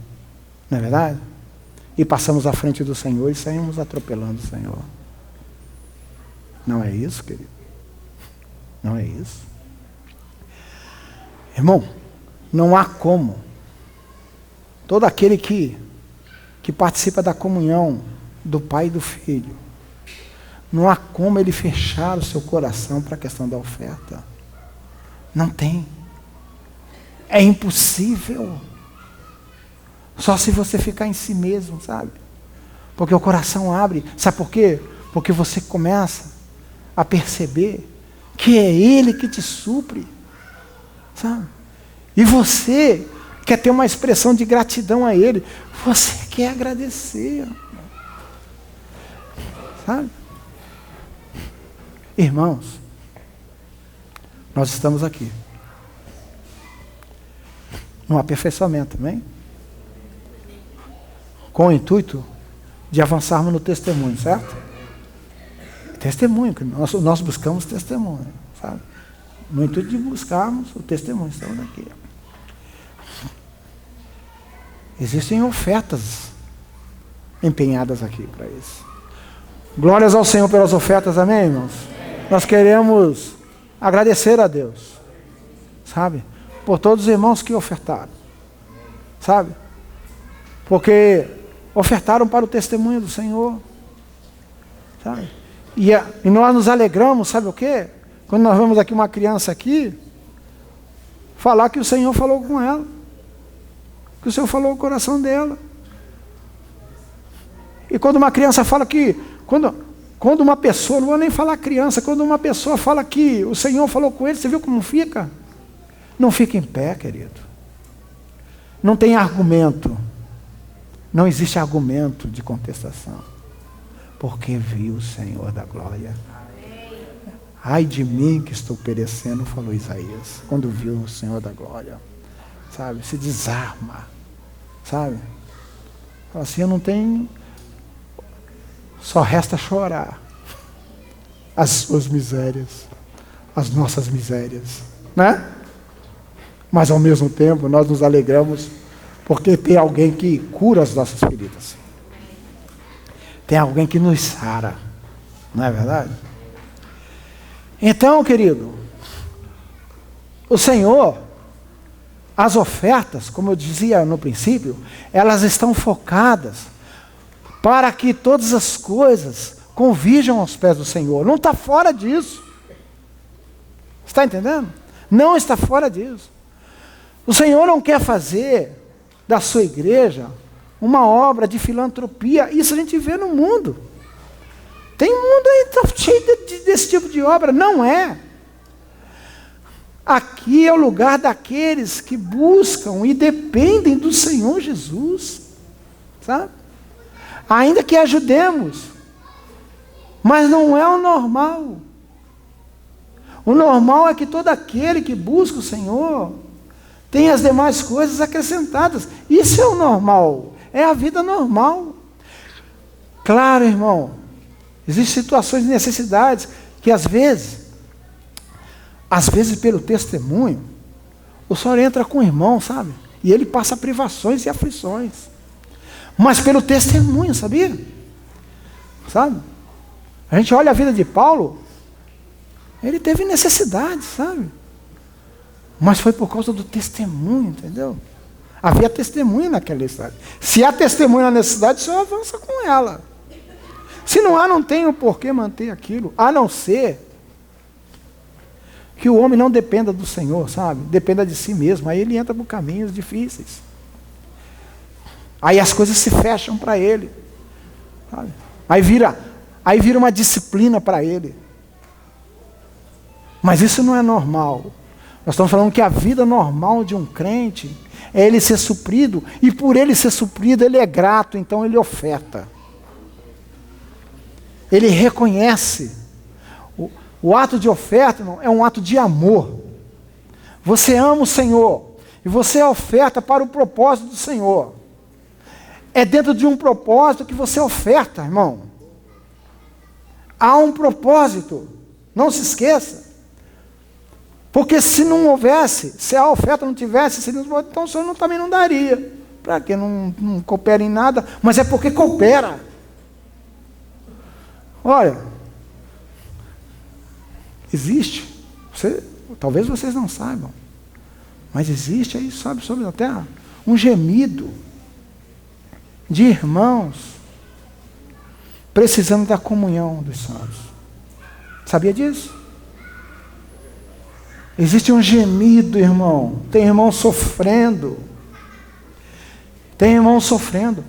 Não é verdade? E passamos à frente do Senhor e saímos atropelando o Senhor. Não é isso, querido? Não é isso. Irmão, não há como. Todo aquele que participa da comunhão do Pai e do Filho, não há como ele fechar o seu coração para a questão da oferta. Não tem. É impossível. Só se você ficar em si mesmo, sabe? Porque o coração abre. Sabe por quê? Porque você começa a perceber que é Ele que te supre. Sabe? E você quer ter uma expressão de gratidão a Ele. Você quer agradecer. Sabe? Irmãos, nós estamos aqui no aperfeiçoamento, amém? Com o intuito de avançarmos no testemunho, certo? Testemunho, nós buscamos testemunho, sabe? No intuito de buscarmos o testemunho, estamos aqui. Existem ofertas empenhadas aqui para isso. Glórias ao Senhor pelas ofertas, amém, irmãos? Nós queremos agradecer a Deus, sabe? Por todos os irmãos que ofertaram, sabe? Porque ofertaram para o testemunho do Senhor, sabe? E nós nos alegramos, sabe o quê? Quando nós vemos aqui uma criança aqui, falar que o Senhor falou com ela, que o Senhor falou o coração dela. E quando uma criança fala que, quando uma pessoa, não vou nem falar criança, quando uma pessoa fala que o Senhor falou com ele, você viu como fica? Não fica em pé, querido. Não tem argumento. Não existe argumento de contestação. Porque viu o Senhor da glória. Ai de mim que estou perecendo, falou Isaías, quando viu o Senhor da glória. Sabe, se desarma. Sabe? Fala assim, eu não tenho... Só resta chorar as suas misérias, as nossas misérias, né? Mas ao mesmo tempo nós nos alegramos porque tem alguém que cura as nossas feridas. Tem alguém que nos sara, não é verdade? Então, querido, o Senhor, As ofertas, como eu dizia no princípio, elas estão focadas para que todas as coisas convirjam aos pés do Senhor. Não está fora disso. Está entendendo? Não está fora disso. O Senhor não quer fazer da sua igreja uma obra de filantropia. Isso a gente vê no mundo. Tem mundo aí que está cheio desse tipo de obra. Não é. Aqui é o lugar daqueles que buscam e dependem do Senhor Jesus. Sabe? Ainda que ajudemos. Mas não é o normal. O normal é que todo aquele que busca o Senhor tem as demais coisas acrescentadas. Isso é o normal. É a vida normal. Claro, irmão, existem situações de necessidades que às vezes pelo testemunho, o Senhor entra com o irmão, sabe? E ele passa privações e aflições. Mas pelo testemunho, sabia? Sabe? A gente olha a vida de Paulo, ele teve necessidade, sabe? Mas foi por causa do testemunho, entendeu? Havia testemunho naquela necessidade. Se há testemunho na necessidade, o Senhor avança com ela. Se não há, não tem o porquê manter aquilo, a não ser que o homem não dependa do Senhor, sabe? Dependa de si mesmo. Aí ele entra por caminhos difíceis. Aí as coisas se fecham para ele. Sabe? Aí vira uma disciplina para ele. Mas isso não é normal. Nós estamos falando que a vida normal de um crente é ele ser suprido, e por ele ser suprido, ele é grato, então ele oferta. Ele reconhece. O ato de oferta, irmão, é um ato de amor. Você ama o Senhor, e você oferta para o propósito do Senhor. É dentro de um propósito que você oferta, irmão. Há um propósito, não se esqueça. Porque se não houvesse, se a oferta não tivesse, então o Senhor também não daria. Para que não coopera em nada, mas é porque coopera. Olha, existe, talvez vocês não saibam, mas existe aí, sabe, sobre a terra, um gemido de irmãos precisando da comunhão dos santos. Sabia disso? Existe um gemido, irmão. Tem irmão sofrendo. Tem irmão sofrendo.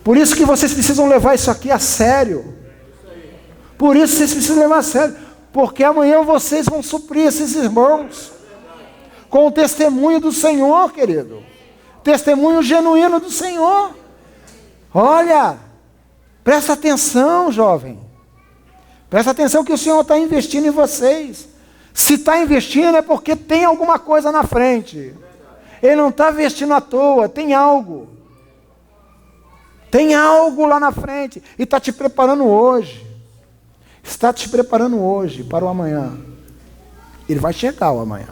Por isso que vocês precisam levar isso aqui a sério. Por isso vocês precisam levar a sério. Porque amanhã vocês vão suprir esses irmãos com o testemunho do Senhor, querido. Testemunho genuíno do Senhor. Olha, presta atenção, jovem. Presta atenção que o Senhor está investindo em vocês. Se está investindo é porque tem alguma coisa na frente. Ele não está investindo à toa, tem algo. Tem algo lá na frente. E está te preparando hoje. Está te preparando hoje para o amanhã. Ele vai chegar o amanhã.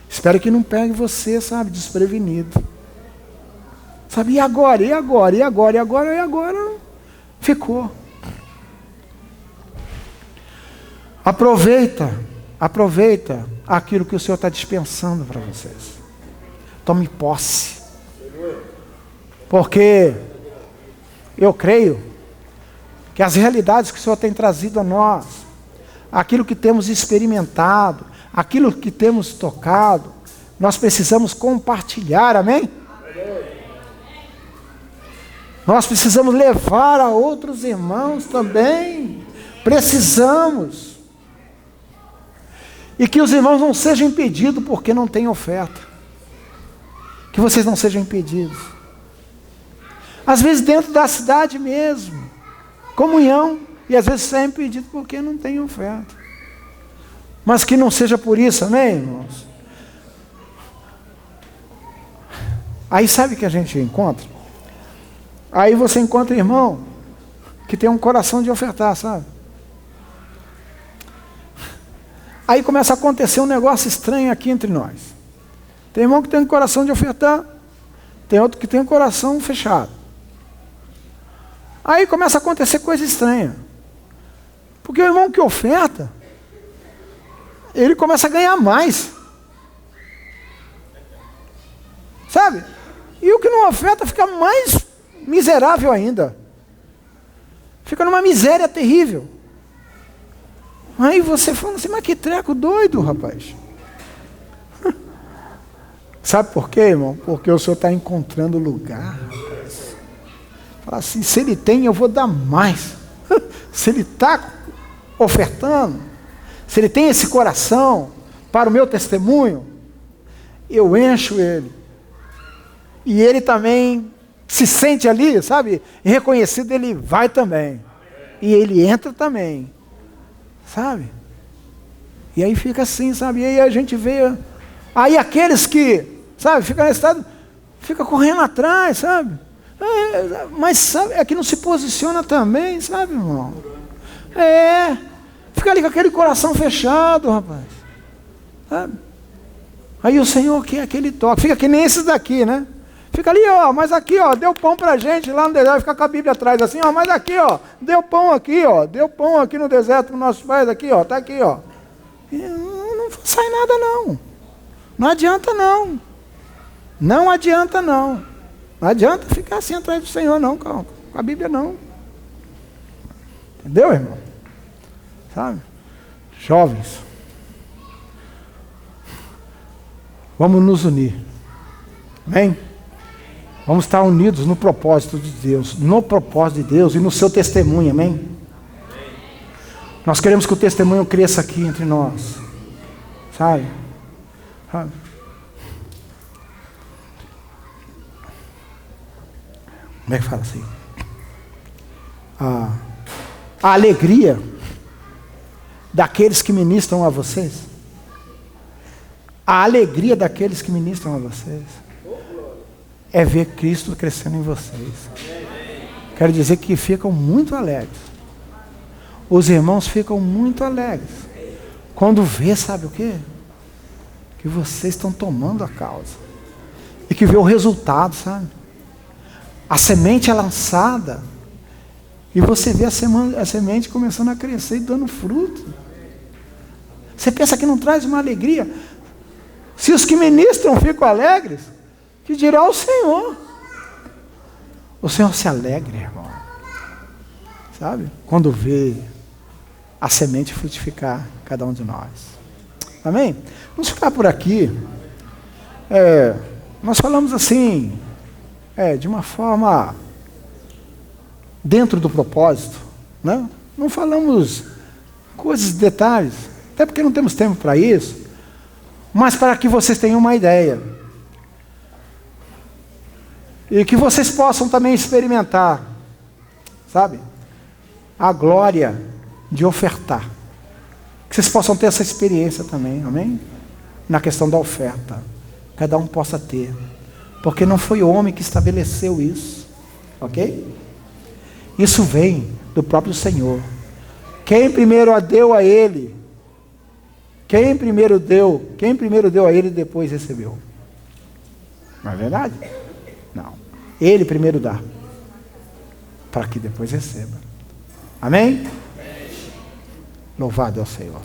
Espero que não pegue você, sabe, desprevenido. Sabe, e agora? E agora? E agora? E agora? E agora? Ficou. Aproveita aquilo que o Senhor está dispensando para vocês. Tome posse. Porque eu creio que as realidades que o Senhor tem trazido a nós, aquilo que temos experimentado, aquilo que temos tocado, nós precisamos compartilhar, amém? Nós precisamos levar a outros irmãos também. Precisamos. E que os irmãos não sejam impedidos porque não tem oferta. Que vocês não sejam impedidos. Às vezes dentro da cidade mesmo. Comunhão. E às vezes você é impedido porque não tem oferta. Mas que não seja por isso, amém, irmãos? Aí sabe o que a gente encontra? Aí você encontra irmão que tem um coração de ofertar, sabe? Aí começa a acontecer um negócio estranho aqui entre nós. Tem irmão que tem um coração de ofertar, tem outro que tem um coração fechado. Aí começa a acontecer coisa estranha. Porque o irmão que oferta, ele começa a ganhar mais. sabe? E o que não oferta fica mais miserável ainda. Fica numa miséria terrível. Aí você fala assim, mas que treco doido, rapaz. Sabe por quê, irmão? Porque o Senhor está encontrando lugar, rapaz. Fala assim, se Ele tem, eu vou dar mais. Se Ele está ofertando, se Ele tem esse coração para o meu testemunho, eu encho Ele. E Ele também se sente ali, sabe? Reconhecido, Ele vai também. E Ele entra também. Sabe? E aí fica assim, sabe? E aí a gente vê... Aí aqueles que, sabe, ficam nesse estado, fica correndo atrás, sabe? Mas sabe, é que não se posiciona também, sabe, irmão? Fica ali com aquele coração fechado, rapaz. Sabe? Aí o Senhor quer aquele toque. Fica que nem esses daqui, né? Fica ali, ó, mas aqui, ó, deu pão pra gente lá no deserto, fica com a Bíblia atrás assim, ó, mas aqui, ó, deu pão aqui no deserto para os nossos pais aqui, ó, tá aqui, ó. E não sai nada não. Não adianta não. Não adianta não. Não adianta ficar assim atrás do Senhor não, com a Bíblia não. Entendeu, irmão? Sabe? Jovens, vamos nos unir. Amém? Vamos estar unidos no propósito de Deus, e no seu testemunho, amém? Nós queremos que o testemunho cresça aqui entre nós, sabe? Como é que fala assim? A alegria daqueles que ministram a vocês, a alegria daqueles que ministram a vocês, é ver Cristo crescendo em vocês. Quero dizer que ficam muito alegres. Os irmãos ficam muito alegres quando vê, sabe o quê? Que vocês estão tomando a causa. E que vê o resultado, sabe? A semente é lançada e você vê a semente começando a crescer e dando fruto. Você pensa que não traz uma alegria? Se os que ministram ficam alegres, que dirá o Senhor? O Senhor se alegra, irmão. Sabe? Quando vê a semente frutificar em cada um de nós. Amém? Vamos ficar por aqui. Nós falamos assim, de uma forma dentro do propósito, né? Não falamos coisas, detalhes, até porque não temos tempo para isso, mas para que vocês tenham uma ideia. E que vocês possam também experimentar, sabe? A glória de ofertar. Que vocês possam ter essa experiência também, amém? Na questão da oferta. Cada um possa ter. Porque não foi o homem que estabeleceu isso, ok? Isso vem do próprio Senhor. Quem primeiro deu a Ele, quem primeiro deu a Ele, depois recebeu. Não é verdade? Não. Ele primeiro dá, para que depois receba. Amém? Louvado é o Senhor.